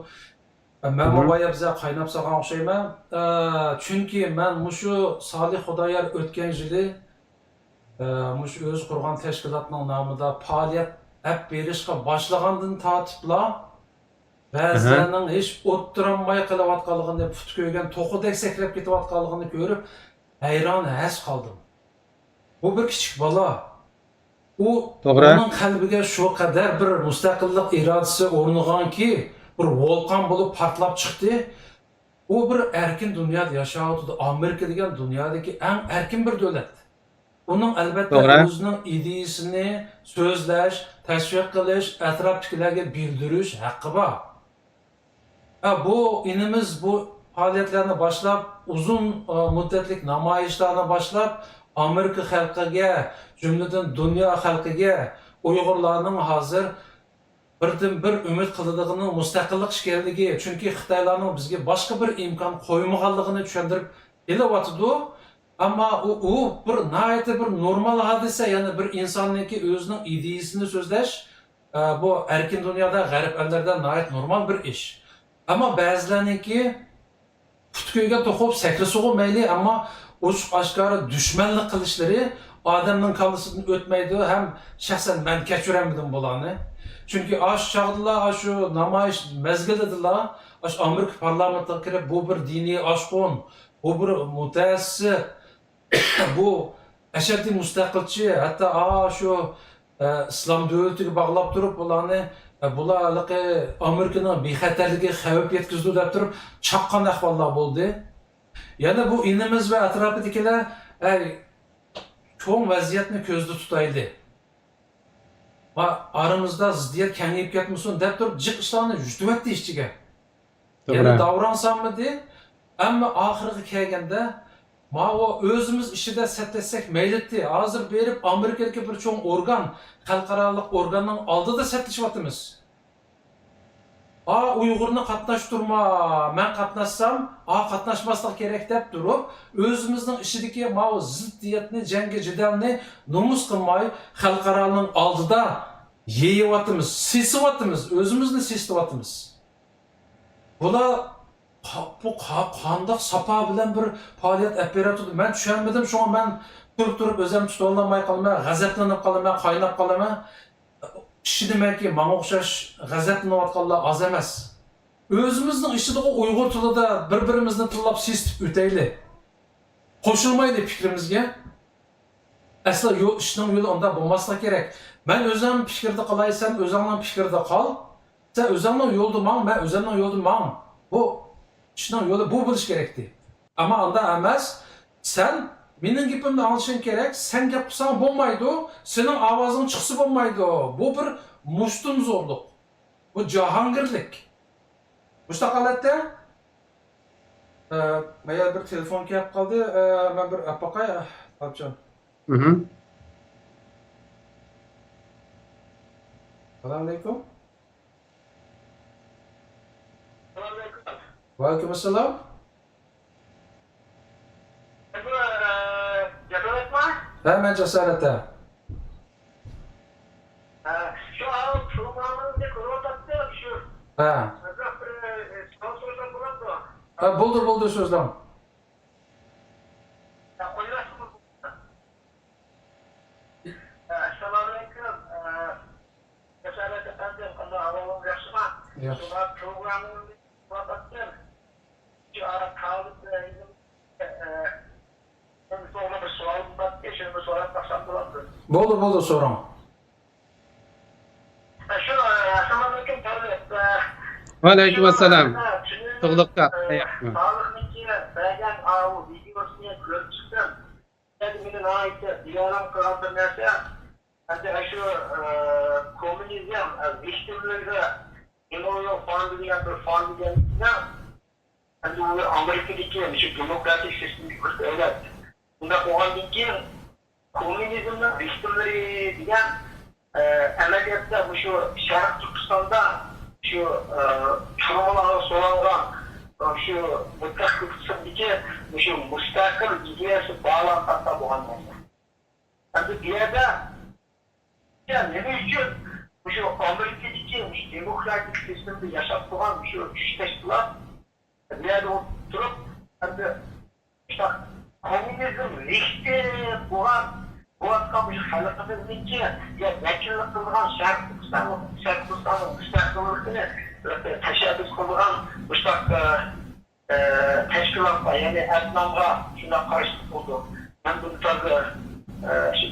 Men bu boya biza qaynab solgan o'xshayman. Chunki men mushu Solih Xudoyor o'tgan yili mushu o'z qurgan tashkilotning nomida faoliyat hep berishga boshlagandan tortibla ba'zilarning hech o'ttiranmay qilayotganligini, put ko'ygan to'qidek sakrab ketayotganligini ko'rib hayron has qoldim. Bu bir kichik bola. Uning qalbiga shu qadar bir mustaqillik irodasi o'rnaganki, bir volqon bo'lib portlab chiqdi. U bir erkin dunyoda yashayotdi. Amerika degan dunyodagi eng erkin bir davlat. Onun albatta o'zining ideyasini so'zlash, tashviq qilish, atrofdagilarga bildirish haqqi bor. Bu inimiz bu faoliyatlarni boshlab, uzun muddatlik namoyishlarni boshlab, Amerika xalqiga, jumladan dunyo xalqiga Uyg'urlarning hozir birdan-bir umid qiladigan mustaqillik kerakligini, chunki Xitoylarning bizga boshqa bir imkon qo'ymaganligini tushuntirib kelyapti. Ama o bir nayeti bir normal hadise, yani bir insanniki özünün ideyasini sözleş, bu erkin dünyada garip ellerde nayet normal bir iş. Ama bazılarınki putköyge tokup sakrisuğu meyli, ama oşuk aşkarı düşmanlık kılışları adamın kalısını ötmeydi, hem şahsen ben keçüremedim bulanı. Çünkü aş çağdılar, aşu namayış mezgilediler, aş Amerika parlamentine kirip bu bir dini aşkın, bu bir müteessir, bu eşeddi müstakilçi, hatta şu İslam devletiga bağlap durup bularni bularlıqı Amerika'nın bexatarligi xavf yetkizdi deb turib chaqqan ahvollar bo'ldi. Yani bu inimiz ve atrofidagilar cho'ng vaziyatni ko'zda tutayli. Va aramızda ziddiyat kengayib ketmasin deb turib jiq ishlarni yutibyapti ichiga. Yani davransamidi, ammo oxiriga kelganda o özümüz işide setlesek meyletti. Hazır verip Amerika'daki bir çoğun organ, halkaralık organın aldı da setleşvatımız. Uygur'unu katlaştırma, ben katlaşsam, katlaşmaslık gerek deyip durup, özümüzün işideki o ziddiyetini, cengi cidelini numus kılmayı halkaralığın aldı da yeyivatımız, sisivatımız, özümüzün sisivatımız. Bula bu qandaq sapa bilan bir faoliyat apparatı. Ben tushunmadim, şoň ben turib özüm tutolmay qalaman, g'azablanib qalaman, qaynab qalaman. Kishi demakki, menga o'xshash g'azablanayotganlar oz emas. O'zimizning ishida Uyg'ur tilida bir-birimizni tillab sesitib o'tayli. Qo'shilmaydi fikrimizga. Asla ishning yo'li unda bo'lmasligi kerak. Men o'zim fikrda qolaysam, o'zingning fikrda qol. Sen o'zingning yo'lda man, men o'zimning yo'lda man. Bu İşinin yolu bu buluş gerekti. Ama anda emas, sen menin gepimni alışın gerek, sen gap qilsang bo'lmaydi, senin avazın chiqsa bo'lmaydi. Bu bir mushtun zo'rliq. Bu jahongirlik. Bushta holatda maya bir telefon kelib qoldi, men bir apaqay, Alpjon. Assalomu alaykum. Va alaykum assalom. Ha, men Jasoratda. Şu an programımızda kurultaktı şu. Ha. Sponsordan kuruldu. Ha, buldu so'zlam. Koyuyorsunuz. Assalamu alaikum. Cesaret efendim, Allah'ın yaşıma. Yok. Şu an programımızda kurultaktı. Şu ara kaldık. Sonra bir sualım var. Şimdi sonra baksam kuruldu. Buldu so'rang. Şu assalamu alaikum. Aleyküm assalam. To'g'liqqa. Sağlıklıki bergen av videosunu görüp çıktım. Benim ait diyorum kaldı mesela. Hani şu komünizm, viştimleri, İnoyo Foundation bir foundation. Hani bu Amerika'daki şu demokratik sistemi öyle. Bunda o halde komünizmden viştimleri diyen emeliyatta bu şu Şarkı Türkistan'da şu Çorumlu'na soğangan şu mutlak kısımdaki şu müstakil ideyası bağlantıda bu anlamda. Yani bir yerde yani ne için şu Amerika'daki demokratik sistemde yaşatılan şu teşkilat bir yerde oturup hani işte komünizm işte bu atkamış halkımızdaki ya vekillik kılgan Şarkı Türkistan'ın müstakilliğini teşebbüs kılgan müstak teşkilatla yani Erdoğan'a şuna karşılık oldu. Ben bunu tabi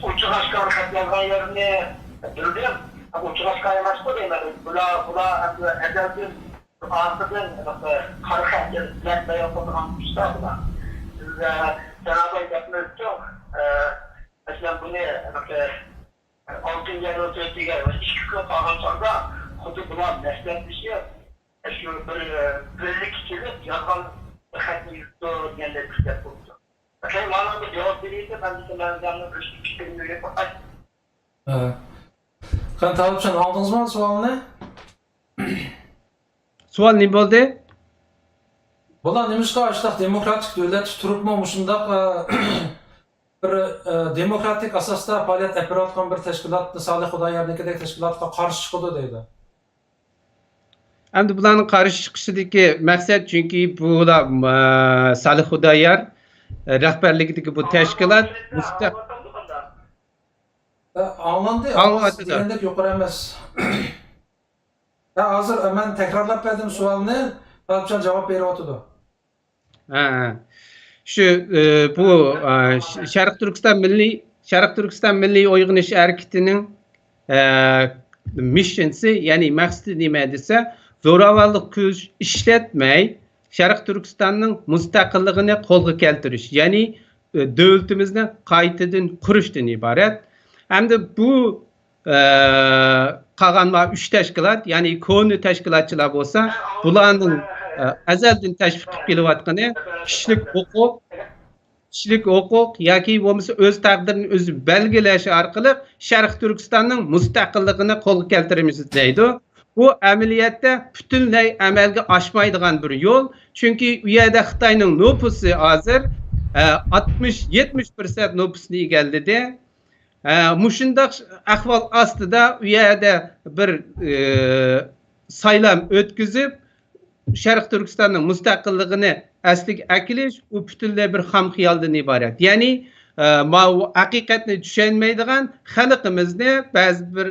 uçuk aşkı katlayan yerini bildim. Uçuk aşkı ayırlaşma değil. Bula edeldim ağzıdın karışan yerine yapılan müstak bula. Cenab-ı Hak çok mesela bunu altın yer ötesi gelmez. İki kıl falan sonra kutu bulan meslek bir şey şu birlik çizip yazan haklı yüzde yerine bir buldu. Bakayım anlamda cevap veriydi. Ben de ben üçlük öyle bakay. Qani Talibjon oldingizmi savolni? Sual ne bo'ldi? Bular nimishqa ishtaq demokratik davlat turibmi mushundaq bir demokratik asosda faoliyat olib borayotgan bir tashkilotni Salih Xudoyarnikidek tashkilotga qarshi chiqdi deydi. Endi bularning qarshi chiqishidagi maqsad chunki bular Salih Xudoyar rahbarligidagi bu tashkilot Anlandı. Degandek yuqori emas. Hozir men takrorlab berdim savolni, Talibjon javob beryapti. Şu bu Şarkı Türkistan Milli Uyg'unish hareketining missionsi, ya'ni maqsadi nima desa, zo'ravonlik kuch ishlatmay Şarkı Türkistanning mustaqilligini qo'lga keltirish, ya'ni davlatimizni qaytadan qurishdan iborat. Hamda bu qolgan 3 tashkilot, ya'ni koni tashkilotchilar bo'lsa, bularning azaldan tashviq qilib kelayotgani kishilik huquq yoki bo'lmasa o'z taqdirini o'zi belgilash orqali Sharq Turkistonning mustaqilligini qo'lga keltiramiz deydi. Bu amaliyotda butunlay amalga oshmaydigan bir yo'l. Chunki u yerda Xitoyning nufusi hozir 60-70% nufusni egalladi. Mushundaq ahvol ostida u yerda bir saylam o'tkazib Şarkı Türkistan'ın mustaqilligini asliga akilish u butunlay bir xam xiyoldan iborat. Ya'ni bu haqiqatni tushunmaydigan xalqimizni ba'zi bir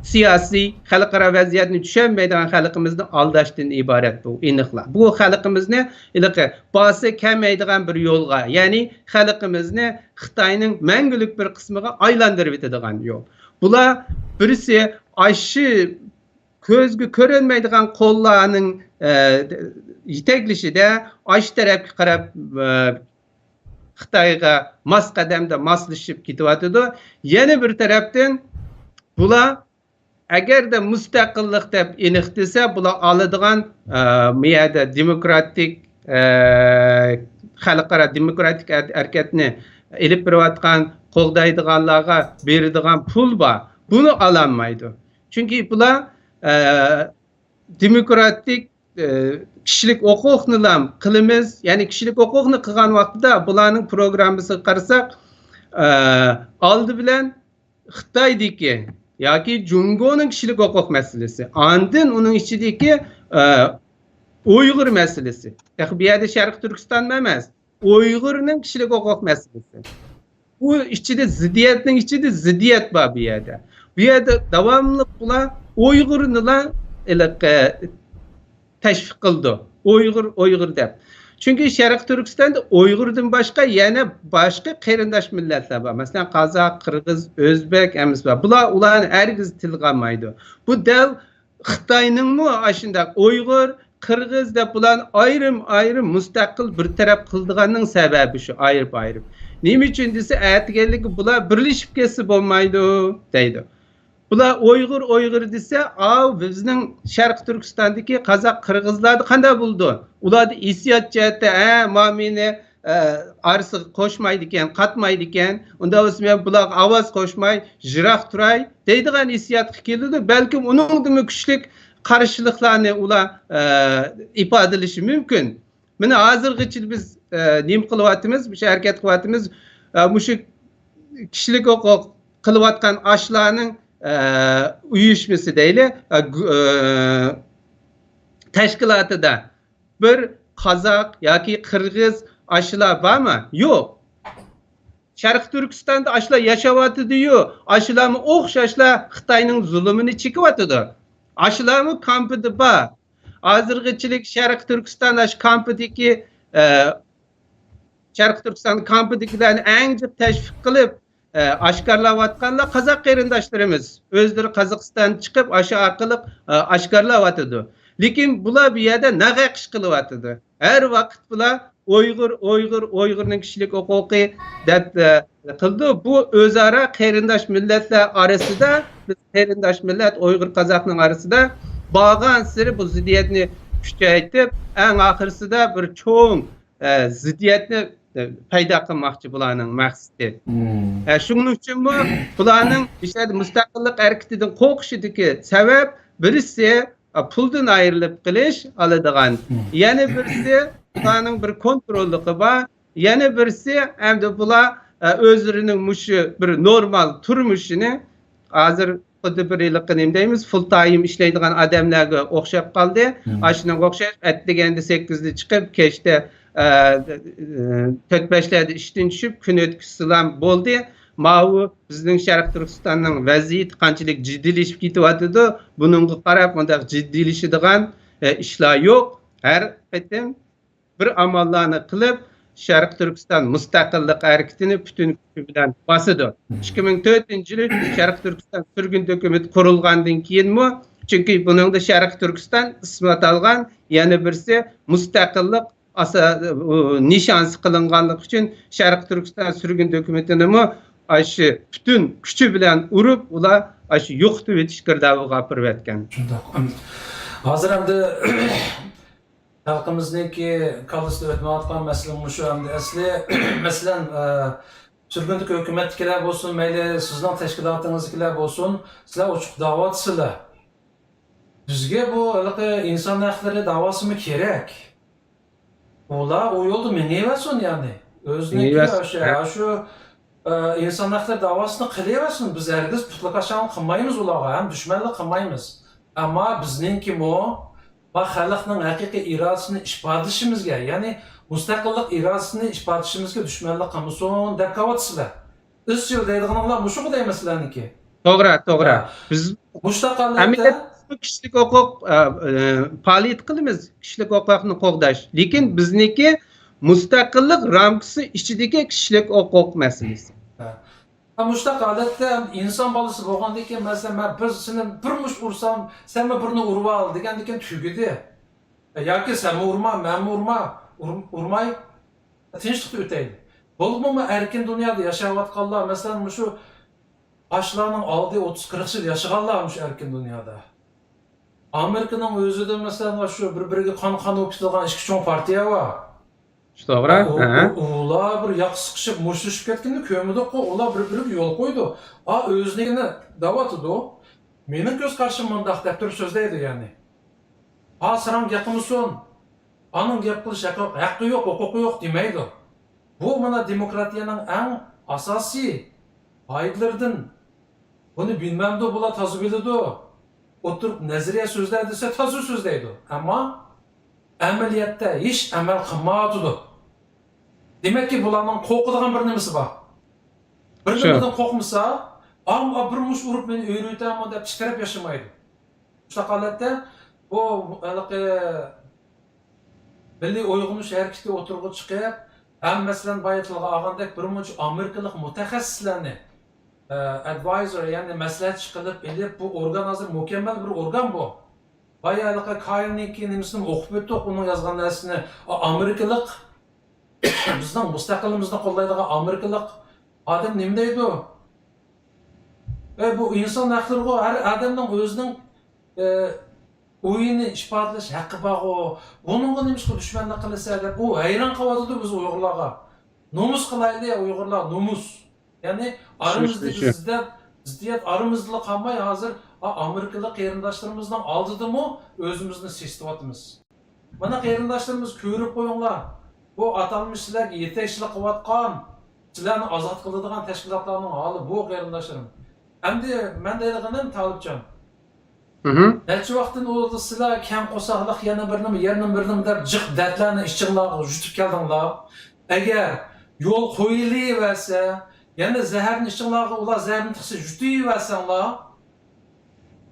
siyosiy xalqaro vaziyatni tushunmaydigan xalqimizni aldashdan iborat bu aniqla. Bu xalqimizni iliqi bosi kamaydigan bir yo'lga, ya'ni xalqimizni Xitoyning mangulik bir qismiga aylantirib etadigan yo'l. Bular birisi aşı ko'zga ko'rinmaydigan qo'llarning yetaklishida ash tarafga qarab Xitoyga mos qadamda moslashib ketyotidi. Yana bir tarafdan bular agarda mustaqillik deb aniq desa, bular oladigan bu yerda demokratik xalqaro demokratik harakatni elib borayotgan qo'llaydiganlarga beradigan pul bor. Buni ololmaydi. Chunki bular demokratik kishilik huquqni ham qilamiz. Ya'ni kishilik huquqni qilgan vaqtida bularning programmasiga qarasak, oldi bilan Xitoydagi yoki Jungoning kishilik huquq masalasi, andin uning ichidagi Uyg'ur masalasi. Bu yerda Sharq Turkiston emas, Uyg'urning kishilik huquq masalasi. Bu ichida ziddiyatning ichida ziddiyat bor bu yerda. Bu yerda davomli bular Uyg'urnilar tashviq qildi. Uyg'ur deb. Chunki Sharq Turkistonda Uyg'urdan boshqa yana boshqa qarindosh millatlar bor. Masalan, Qozoq, Qirg'iz, O'zbek, emas bor. Bular ularni hargiz tilga olmaydi. Bu dal Xitoyningmi ashunda Uyg'ur, Qirg'iz deb bularni ayrim mustaqil bir taraf qildiganning sababi shu, ayirib. Nima uchun desa, aytganligi bular birlashib ketsa bo'lmaydi deydi. Bular Uyg'ur desa, bizning Sharq Turkistondagi Qozoq, Qirg'izlarni qanday bo'ldi? Ularni hissiyot jihatda, meni arsiga qo'shmaydi ekan, qatmaydi ekan, unda o'zi men bularga ovoz qo'shmay, jiroq turay deydigan hissiyotga keldi. Balkim uningdimi kuchli qarshiliklarni ular ifodalashi mumkin. Mana hozirgacha biz nima qilyapmiz, bu harakat qilyapmiz, shu kishilik huquq qilayotgan ashlarning uyushmasi deyli, tashkilotida bir Qozoq yoki Qirg'iz ashlar bormi? Yo'q. Sharq Turkistonda ashlar yashayotdi-yu, ashlarmi o'xshashlar Xitoyning zulmini chekyotdi. Ashlarmi kampida bor. Hozirgachilik Sharq Turkiston kampidagi Sharq Turkiston kampidagilarni ancha tashviq qilib oshkorlayotganlar Qozoq qarindoshlarimiz. O'zlari Qozog'iston chiqib o'sha orqali oshkorlayotdi. Lekin bular bu yerda naqaqish qilyotdi. Har vaqt bular Uyg'urning kishilik huquqi deb qildi. Bu o'zaro qarindosh millatlar orasida, biz qarindosh millat Uyg'ur Qozoqning orasida bo'lgan siri bu ziddiyatni kuchaytirib, eng oxirsida bir cho'ng ziddiyatni paydo qilmoqchi bularning maqsadi. Shuning uchun bularning mustaqillik harakatidan qo'rqishidagi sabab birisi puldan ayrilib qilish oladigan, yana birisi bularning bir kontrolligi bor, yana birisi hamda bular o'zlarining bir normal turmushini hozir xuddi bir yillik nima deymiz, full time ishlaydigan odamlarga o'xshab qoldi. Ashunga o'xshash atdiganda 8da chiqib, kechda 4-5larda ishdan tushib, kun o'tkazsalam bo'ldi. Ma'u bizning Sharq Turkistonning vaziyati qanchalik jiddiylashib ketyapti, buningga qarab bunday jiddiylashadigan ishlar yo'q. Har qatim bir amallarni qilib Sharq Turkiston mustaqillik harakatini butun kuchi bilan bosadi. 2004-yili Sharq Turkiston surgun hukumat qurilgandan keyinmi, chunki buningda Sharq Turkiston ismot olgan, yana birisi mustaqillik nishonsi qilinganlik uchun Sharq Turkiston surgun hukumatini shu butun kuchi bilan urib, ular shu yo'qitib o'tish girdaviga olib borayotgan. Hozir hamda xalqimizniki kallasida o'tmayotgan masala shu hamda asli masalan surgun hukumatnikilar bo'lsin, mayli sizning tashkilotingiznikilar bo'lsin, sizlar ochiq da'votsizlar. Bizga bu inson haqlari da'vosimi kerak? Ular o yo'lda menevasin, ya'ni o'ziniki shu inson haqlari da'vosini qilaversin. Biz hargiz putlaqashon qilmaymiz ularga, ham dushmanlik qilmaymiz. Ammo bizningki va xalqning haqiqiy irodasini isbotlashimizga, ya'ni mustaqillik irodasini isbotlashimizga dushmanlik qilmasin deb qavatsizlar. Izchil deydiganlar shu qilay masalaniki. To'g'ri. Biz mustaqillikda kishilik huquq faoliyat qilamiz, kishilik huquqni qo'llash. Lekin bizniki mustaqillik ramkasi ichidagi kishilik huquq masalasi. Ama işte adette insan balısı boğandan keyin mesela ben seni bir ursam, sen mi birini urib al degan ekan tugidi. Yoki sen mi urma, ben mi urma, urmay tinchlikda o'taydi. Bo'libmi erkin dunyoda yashayotganlar, masalan shu ashlarning oldi 30-40 yil yashaganlar shu erkin dunyoda. Amerikaning o'zida masalan shu bir-biriga qon o'pib turgan ikki cho'ng partiya bor. To'g'ri. Ular bir yoq siqishib, mushtlashib ketganda ko'midi, ular bir-biriga yo'l qo'ydi. O'zligini davatidi. Mening ko'z qarshim mundaq deb turib so'zlaydi ya'ni. Siram gapimsin. Aning gap qilish haqqi yo'q, huquqi yo'q demaydi. Bu mana demokratiyaning eng asosiy qoidalaridan. Buni bilmamdi, bular toza biladi. O'tirib nazariya so'zlar desa toza so'zlaydi. Ammo amaliyotda hech amal qilmaydi. Demakki bularning qo'rqadigan bir nimasi bor. Bir nimadan qo'rqmasa, amma bir mush urib meni o'ritaman deb chiqarib yashamaydi. Shu holatda bu milliy uyg'unish harakati o'tirg'i chiqib, ham masalan bayatlarga olgandek bir muncha amerikalik mutaxassislarni advisor, ya'ni maslahatchi qilib elib, bu organ hozir mukammal bir organ bu. Bayalıqa Kain'ninki nimisini o'qib o'tdik, uning yozgan narsasini amerikalik bizning mustaqilimizni qo'llaydigan amerikalik odam nima deydi? Bu inson haqlariga har odamning o'zining o'yini ifodalash haqqi bor-ku. Buningga nimishqa dushmanlik qilsa deb u hayron qolyapti biz Uyg'urlarga. Nomus qilayli Uyg'urlar, nomus. Ya'ni aramizda ziddiyat aramizda qolmay hozir Amerikalik qarindoshlarımızdan aldidimi o'zimizni sestyapmiz. Mana qarindoshlarimiz ko'rib qo'yinglar. Bu atalmış sizlarga yetakchilik qilayotgan, sizlarni ozod qiladigan tashkilotlarning holi bu qarindoshlarim. Endi men deydiganim Tolibjon. Necha vaqtdan o'ldi sizlar kam qo'saqliq yana bir nima, yerni bir nima deb jiq dardlarni ichinglarga yutib keldinglar. Agar yo'l qo'yilaversa, yana zaharni ichinglarga ular zaharni tiqsa yutaversanlar,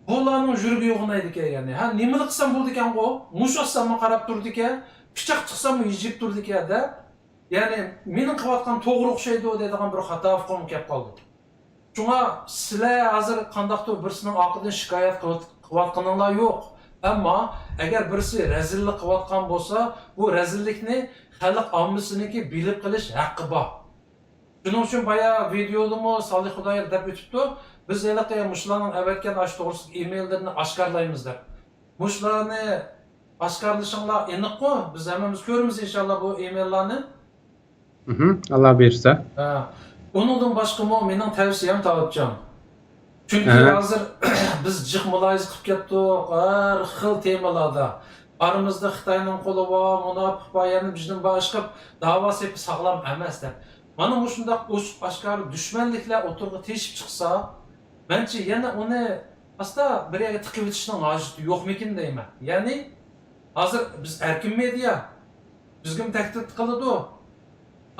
bularning yuragi yo'g'inaydi ekan yani. Ha, nima qilsam bo'ldi ekan bu? Mushaqsamni qarab turdi ekan, pichoq chiqsam yeyib turdi ekan da. Ya'ni mening qilayotgan to'g'ri o'xshaydi deydigan bir xato fikrim kelib qoldi. Shunga sizlar hozir qandaqdir birisining oqidan shikoyat qilayotganinglar yo'q. Ammo agar birisi razillik qilayotgan bo'lsa, bu razillikni xalq ommasiniki bilib qilish haqqi bor. Shuning uchun baya videodami Solih Xudoyer deb o'tibdi. Biz elaqaya mushlarning avatgan ash to'g'risida emaillarni oshkorlaymiz deb. Mushlarni oshkorlashinglar aniq-ku, biz hammamiz ko'ramiz inshaalloh bu emaillarni. Allah bersa. Uningdan boshqa mening tavsiyam Tolibjon. Chunki hozir biz jiq muloyiz qilib ketdik har xil temalarda. Aramizda Xitoyning qo'li bor, munofiq bor, yana bizning boshqa da'vo sepi sog'lom emas deb. Mana bu shundoq ochiq oshkor dushmanliklar o'tirg'i teshib chiqsa, mencha yana uni asta bir yerga tiqib o'tishning hojati yo'qmikin deyman. Ya'ni hozir biz erkin media bizga tahdid qiladi.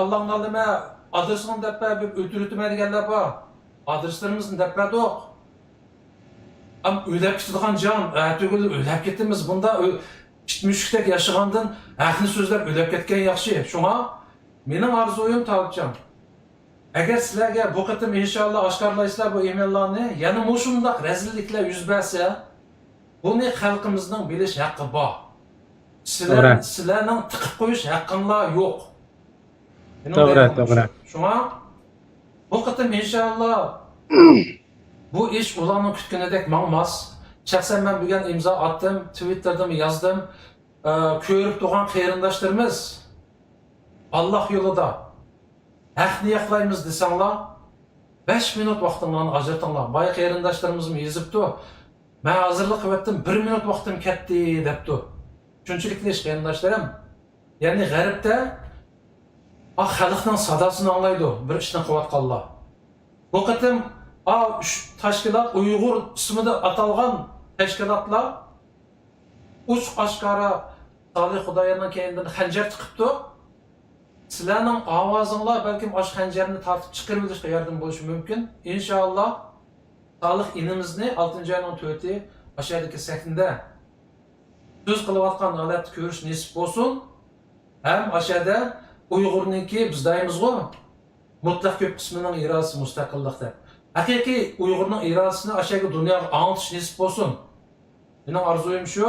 Allah'ın nima adresini deb berib o'tirtma deganlar bor. Adreslarimizni deb berdik. Am o'ylab ketadigan jon, tugul o'ylab ketdimiz. Bunda mushukdek yashagandan haqni so'zlab o'ylab ketgan yaxshi. Shunga mening orzuim Tolibjon. Agar sizlarga bu qatim inshaalloh oshkorlaysizlar bu emaillarni, yana mushundaq razilliklar yuz bersa, buni xalqimizning bilish haqqi bor. Sizlarning tiqib qo'yish haqqinglar yo'q. To'g'ri. Shunga bu qatim inshaalloh bu ish ularning kutganidek mangmas. Shaxsan men bugun imzo atdim, Twitter'da yozdim. Ko'rib turgan qarindoshlarimiz Allah yo'lida haqni yaqlaymiz desanglar 5 minut vaqtinglarni ajratinglar. Bay qarindoshlarimiz yozibdi. Men hozirlik qilyaptim, 1 minut vaqtim ketdi debdi. Shunchalik ish qarindoshlarim. Ya'ni g'arbda xalqning sadosini anglaydi bir ishni qilayotganlar. Bu qatim tashkilot Uyg'ur ismida atalgan tashkilotlar uch oshkora Solih Xudoyerning keyindan xanjar chiqibdi. Sizlarning ovozinglar balkim osh xanjarni tortib chiqarib olishga yordam bo'lishi mumkin. Inshaalloh Solih inimizni 6-oyning 4-i oshadagi sahnada so'z qilayotgan holatni ko'rish nasib bo'lsin. Ham oshada Uyg'urniki biz deymizku, mutlaq ko'p qismining irodasi mustaqillik deb. Haqiqiy Uyg'urning irodasini aşağı dunyoga anglitish nasib bo'lsin. Mening orzuyim shu.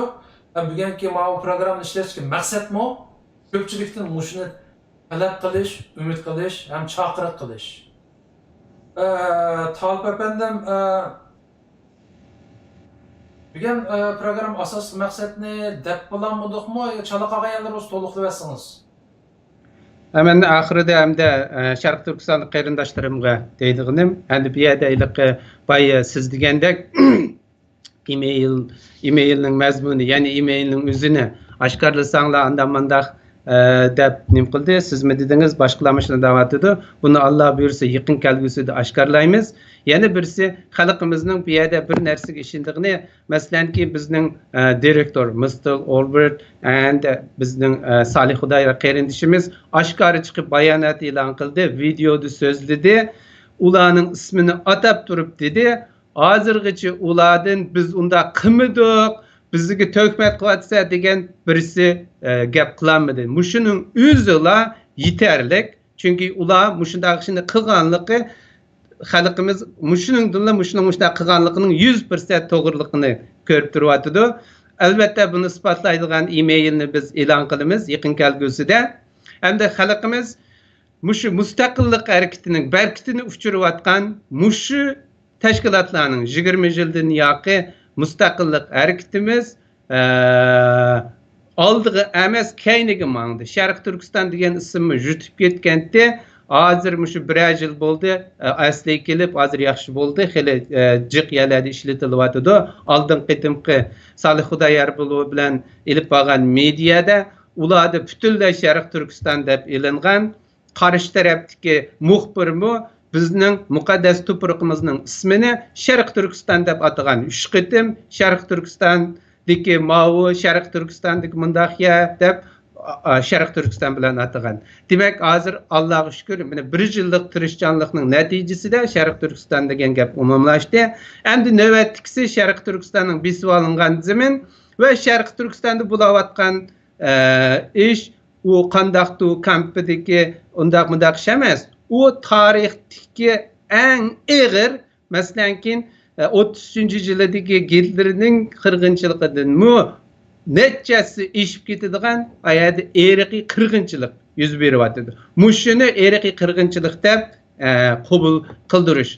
Bugungi bu programmani ishlashga maqsadmi ko'pchilikdan mushuni talab qilish, umid qilish, ham chaqiriq qilish. Talip efendim, bugun program asosli maqsadni deb bilanmidikmi? Chala qolganlar o'z to'liqlab bersangiz. Hemen ahirde hem de Şarkı Türkistan qarindaşlarımga deydiğim, endi bu yerda bayı siz degandek e-mailning mazmuni, ya'ni e-mailning o'zini oshkorlasanglar andamandaq deb nim qildi. Siz mi dedingiz, boshqalamishlar davatidi. Buni Alloh buyursa yaqin kelgusida oshkorlaymiz. Yana birisi xalqimizning bu yerda bir narsaga ishindig'ini, masalanki bizning direktor Mr. Albert and bizning Salih Xudoyor qarindishimiz oshkora chiqib bayonot e'lon qildi, videoda so'zladi. Ularning ismini atab turib dedi. Hozirgacha ulardan biz unda qilmadik, bizga töhmet qilyapsa degan birisi gap qilmadi. Mushuning o'zila yetarlik, chunki ular mushundaq ishni qilganligi xalqimiz mushuning qilganligining 100% to'g'riligini ko'rib turyapti. Albatta buni isbotlaydigan e-mailni biz e'lon qilamiz yaqin kelgusida. Hamda xalqimiz mushu mustaqillik harakatining barkitini uchirayotgan mushu tashkilotlarning 20 yildan yoqi mustaqillik harakatimiz oldiga emas keyniga mangdi. Sharq Turkiston degan ismni yutib ketganda hozir mushu 1 yil bo'ldi, asli kelib hozir yaxshi bo'ldi. Hali jiq yerlarda ishlatilyapti. Oldin qitimqi Salih Xudoyor bilan ilib borgan mediada ularda butunlay Sharq Turkiston deb e'lingan, qarshi tarafdagi muxbirmi bizning muqaddas tuproqimizning ismini Sharq Turkiston deb atagan. 3 qitim Sharq Turkistondagi mavu, Sharq Turkistondagi mundahiya deb Sharq Turkiston bilan atagan. Demak, hozir Allohga shukr, mana 1 yillik tirishchanlikning natijasida Sharq Turkiston degan gap umumlashdi. Endi navbatdagisi Sharq Turkistonning besib olingan zamin va Sharq Turkistonda bo'layotgan ish u qandaqdu kampidagi undaq emas. O tarixdagi eng ig'ir, masalanki 33-yildagi Gitlerning qirg'inchiligidan nechasi ishib ketadigan ayada eriqiy qirg'inchilik yuz beryapti. Mushuni eriqiy qirg'inchilik deb qabul qildirish,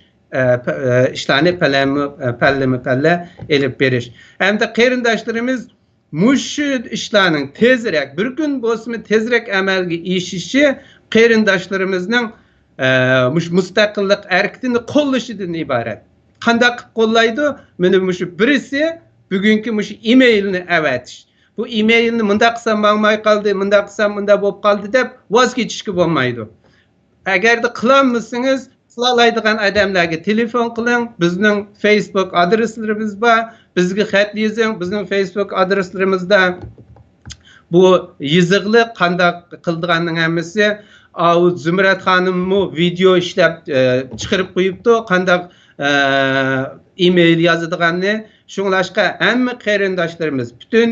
ishlarni palla elib berish. Hamda qarindoshlarimiz mushu ishlarning tezroq, bir kun bo'lsa tezroq amalga oshishi qarindoshlarimizni mustaqillik harakatini qo'llashidan iborat. Qanday qilib qo'llaydi? Mana mushu birisi bugungi mushu e-mailni avatish. Bu e-mailni munda qilsam bo'lmay qoldi, munda qilsam munda bo'lib qoldi deb voz kechishga bo'lmaydi. Agarda qilolmasangiz, qilaydigan odamlarga telefon qiling. Bizning Facebook adreslarimiz bor. Bizga xat yozing. Bizning Facebook adreslarimizda bu yiziqli qanday qildiganning hammasi Zümrət xanımı video ishlab chiqarib qo'yibdi, qanday e-mail yozadiganini. Shunglashqa hamma qarindoshlarimiz, butun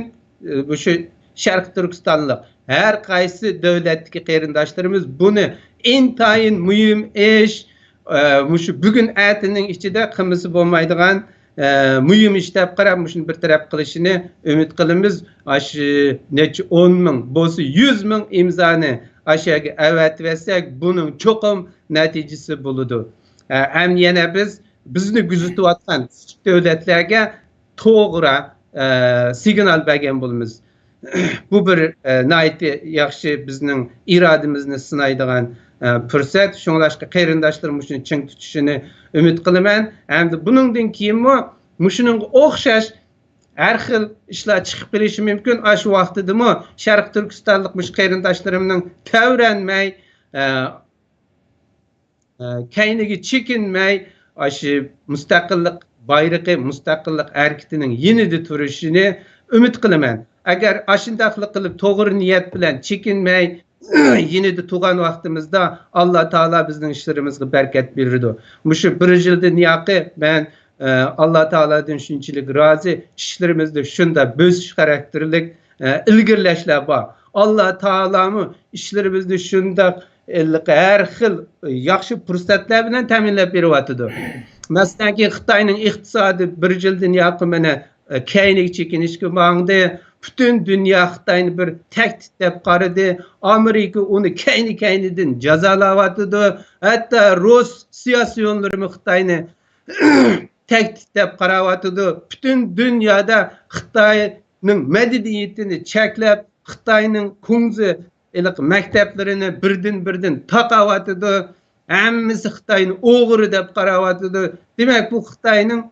bu shu Sharq Turkistonlik har qaysi davlatdagi qarindoshlarimiz buni intayin muhim ish, shu bugun atining ichida qilmasi bo'lmaydigan muhim ish deb qarab shuni bir taraf qilishini umid qilamiz. Shu necha 10 ming, bo'lsa 100 ming imzoni aşağı avatib etsak, bunun çoxum natijasi bo'ladi. Ham yana bizni kuzatayotgan davlatlarga to'g'ri signal bergan bo'lamiz. Bu bir nayt yaxshi bizning irodamizni sinaydigan fursat. Shunglashqa qarindoshlarimiz shuni ching tutishini umid qilaman. Hamda buningdan keyinmi mushuning o'xshash har xil ishlar chiqib kelishi mumkin. Shu vaqtidami Sharq Turkistonlik mush qarindoshlarimning tavranmay, kayniga chekinmay, shu mustaqillik bayrog'i, mustaqillik harakatining yenida turishini umid qilaman. Agar ashundaqlik qilib to'g'ri niyat bilan chekinmay yenida turgan vaqtimizda Alloh taolo bizning ishlarimizga barakat beradi. Mushu 1 yildan yoqi men Allah Teala'dan shunchalik rozi, ishlerimizda shunda bo'sish xarakterlik ilgirlashlar bor. Allah Teala'mı ishlerimizda shunda her xil yaxshi fursatlar bilan ta'minlab beryapti. Masalanki Xitoyning iqtisodi bir yildan yaqin mana keyinga chekinishga mangdi. Bütün dünya Xitoyni bir tehdit deb qaradı. Amerika uni keynidan jazolavyapti. Hatta Rus siyosiyonlari Xitoyni tehdit deb qarayapti. Bütün dünyada Xitoyning madaniyatini cheklab, Xitoyning kunzi maktablarini birdan taqavyapti. Hammasi Xitoyni o'g'ri deb qarayapti. Demak, bu Xitoyning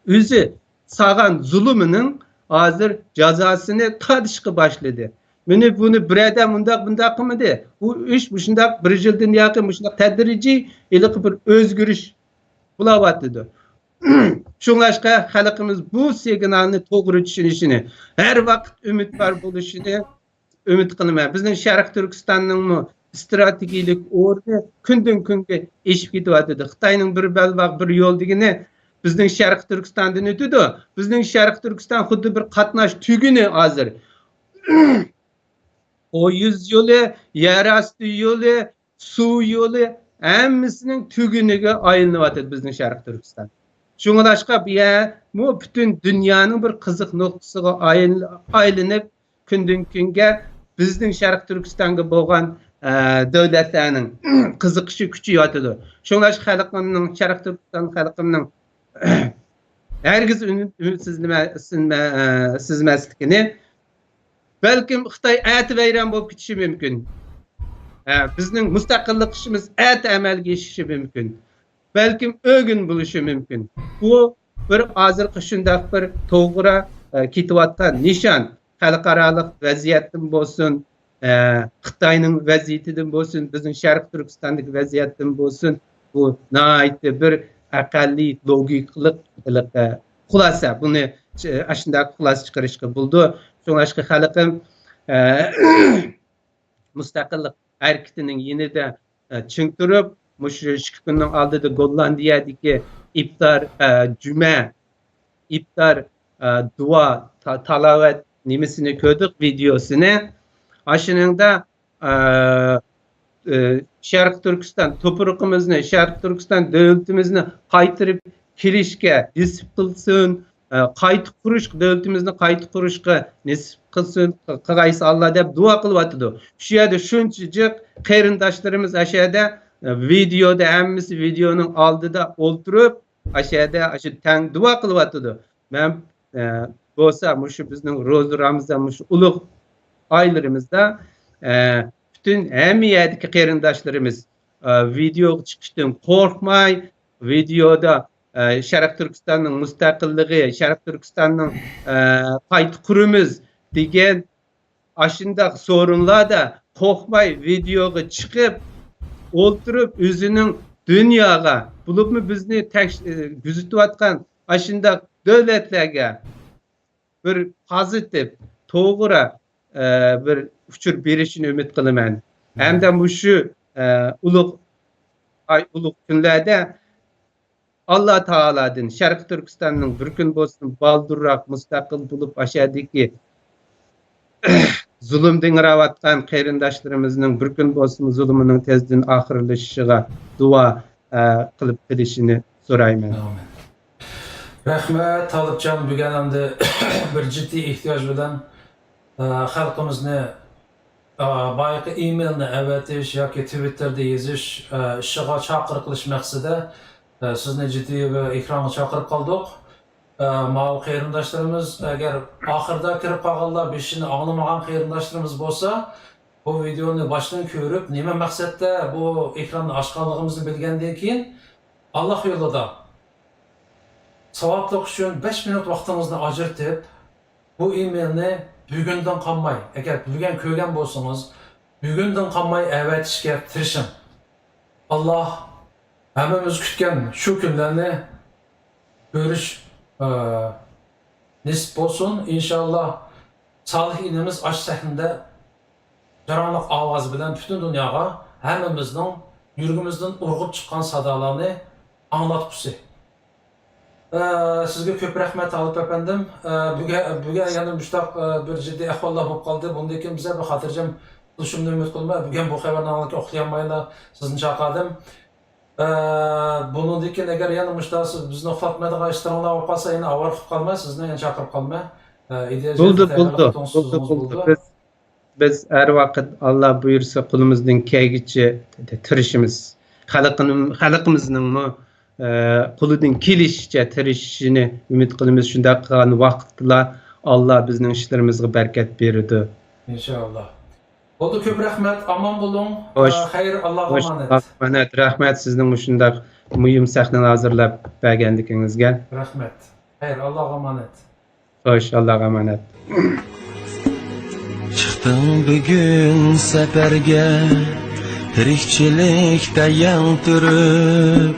o'zi sağan zulümünün hazır cezasını tadışkı başladı. Bunu bir adam bundaq qilmadi. Bu iş şundaq bir yildan yaqin shundaq tadrijiy bir o'zgarish bo'layotdi. Şunlaşqa xalqimiz bu signalni to'g'ri tushunishini, har vaqt umidvor bo'lishini umid qilaman. Bizning Sharq Turkistonning strategik o'rni kundan kunga eshib ketyapti. Xitoyning bir balbaq bir yo'l degani bizning Sharq Turkistondan o'tadi. Bizning Sharq Turkiston xuddi bir qatnash tuguni hozir. Poyezd yo'li, yer osti yo'li, suv yo'li hammasining tuguniga aylanyapti bizning Sharq Turkiston. Shunglashqa bu butun dunyoning bir qiziq nuqtasiga aylanib kundan kunga bizning Sharq Turkistonga bo'lgan davlatlarning qiziqishi kuchayotdi. Shunlash xalqimning Sharq Turkiston xalqimning hergiz sizmasligini balkim Xitoy ati vayron bo'lib ketishi mumkin. Bizning mustaqillik ishimiz ati amalga oshishi mumkin. Balkim o'g'in bo'lishi mumkin. Bu bir hozirgi shundaq bir to'g'ri ketayotgan nishon. Xalqarалық vaziyatdan bo'lsin, Xitoyning vaziyatidan bo'lsin, bizning Sharq Turkistondagi vaziyatdan bo'lsin, bu nihoyatda bir aqalli logiklik xulosa. Buni shunday xulosa chiqarishga bo'ldi. Shunlashqa xalqim mustaqillik harakatining yanada ching turib, mushu 2 kunning oldida Gollandiyadagi iftar duo talavat nimisini ko'rdik videosini. Aşınında Sharq Turkiston to'purimizni, Sharq Turkiston davlatimizni qaytirib kelishga nisib qilsin, qayta qurish davlatimizni qayta qurishga nisib qilsin, qilg'aysi Alloh deb duo qilyapti. Shu yerda shunchalik qarindoshlarimiz ashada videoda hammasi videoning oldida o'ltirib, ashada shu tang duo qilyapti. Men bo'lsa mushu bizning ro'za Ramazon mushu ulug' oylarimizda bütün hamiyadagi qarindoshlarimiz video chiqishdan qo'rqmay, videoda Sharq Turkistonning mustaqilligi, Sharq Turkistonning qayta qurimiz degan ashundaq so'rinlarda qo'rqmay videoga chiqib o'ltirib o'zining dunyoga, bo'libmi bizni kuzatayotgan ashundaq davlatlarga bir pozitiv, to'g'ri bir uçur berishini umid qilaman. Hamda shu ulug' kunlarda Alloh taoladan Sharq Turkistonning bir kun bo'lsin baldurroq mustaqil bo'lib ashadiki zulmdan ravotgan qarindoshlarimizning bir kun bo'lsin zulmining tezdan oxirlashishiga duo qilib kelishini so'rayman. Amin. Rahmat Talibjon, bugun endi bir jiddiy ehtiyoj bilan xalqimizni boyagi emailni avatish yoki Twitterda yozish ishiga chaqiriq qilish maqsadida sizni jiddiy ekranga chaqirib qoldik. Ma'lum qarindoshlarimiz agar oxirida kirib qolganlar, beshini anglamagan qarindoshlarimiz bo'lsa, bu videoni boshdan ko'rib, nima maqsadda bu ekronni ochganligimizni bilgandan keyin Alloh yo'lida savoblik uchun 5 minut vaqtingizni ajratib, bu emailni bugundan qolmay, agar bugun ko'rgan bo'lsangiz, bugundan qolmay avatishga tirishing. Alloh hammamiz kutgan shu kunlarni ko'rish nisib bo'lsin. Inshaalloh Solih inimiz osh sahnida jaronliq ovoz bilan butun dunyoga hammamizning yuragimizdan urg'ib chiqqan sadolarni anglatqusi. Sizga ko'p rahmat Talib apandim. Bugun yana mushtaq bir jiddiy ahvollar bo'lib qoldi. Bundan keyin biz bir xotirjam Şunu ümit kılma. Bugün bu haberni alıp okuyamayla sizni çağırdım. Bunu dikin eğer yanılmışta siz bizni uxlatmadık açtırmalar olub qalsa yine avar qılıb qalmay, sizni yine çağırıb qalmay. Buldu. Biz her vakit Allah buyursa kulumuzdan kelgiçe tirişimiz. Halkımızın mı kuludan kelişçe tirişini ümit kılımız. Şunda kalan vakitla Allah bizning işlerimizge bereket berdi. İnşallah. Oldu, köp rahmet, aman bulun. Hoş. Hayır, Allah'a emanet. Emanet, rahmet sizning şunda mühim sahnalar hazırlap bergenliginizge. Rahmet. Hayır, Allah'a emanet. Hoş, Allah'a emanet. Çıktım bugün seferge, tirikçilikte yan turib,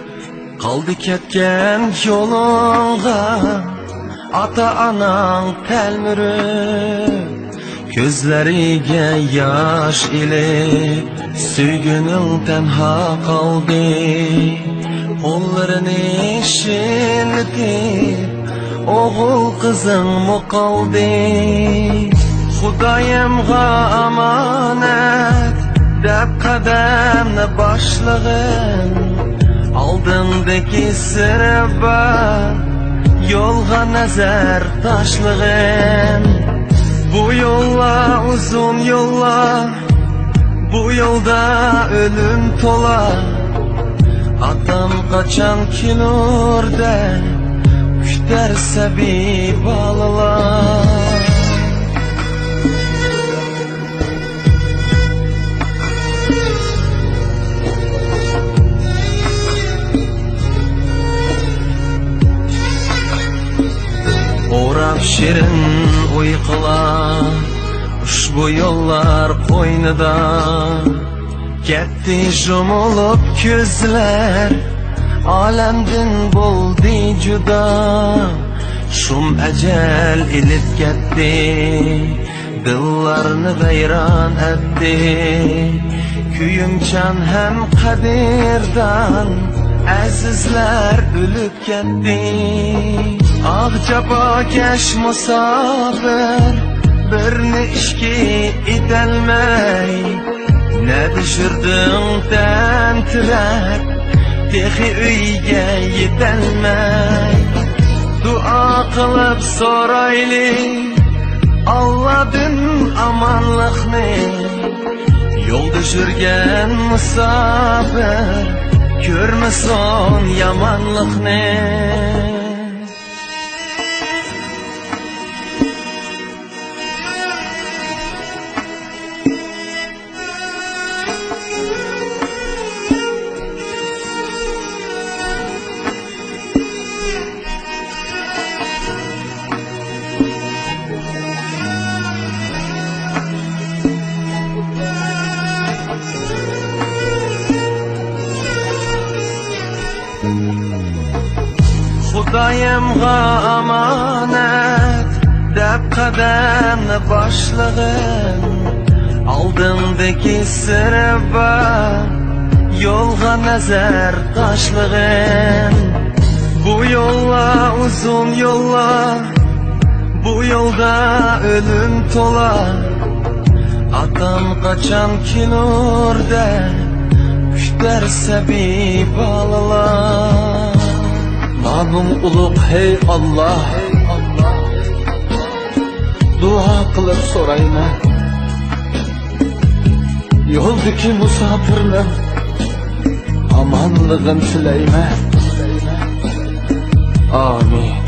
kaldı ketken yolunga, ata-anan telmürib, gözleriga yaş ile, süygünün tenha kaldı, kollarını şinletip, oğul kızın mı kaldı? Xudayımga amanet deb qadamni başlığın, aldındaki sirba yolga nazar taşlığın. Bu yolla uzun yolla, bu yolda ölüm tola, atam kaçan kilurde küterse bir balalar. Orab şirin uykular, ushbu yollar qo'ynida, ketdi jumulup ko'zlar, olamdan bo'ldi juda. Shum ajal ilib ketdi, dillarni vayron etdi, kuyimchan ham qadirdan azizlar o'lib ketdi. Ah jafokash musofir, birni ishki etelmay, ne düşürdün tentirab, texi uyga yetelmay. Dua qilib so'rayli Allohdan amanlikni, yo'lda yurgan musofir ko'rmasin yomonlikni. Xudayımga amanet deb qadamni başlığın, aldındaki sirba yolga nazar taşlığın. Bu yolla uzun yolla, bu yolda ölüm tola, atam kaçan kilurde küterse bir balalar. Namın uluk hey Allah, dua kılıp sorayım, yoldaki musafirler amanlığın tileyme. Amin.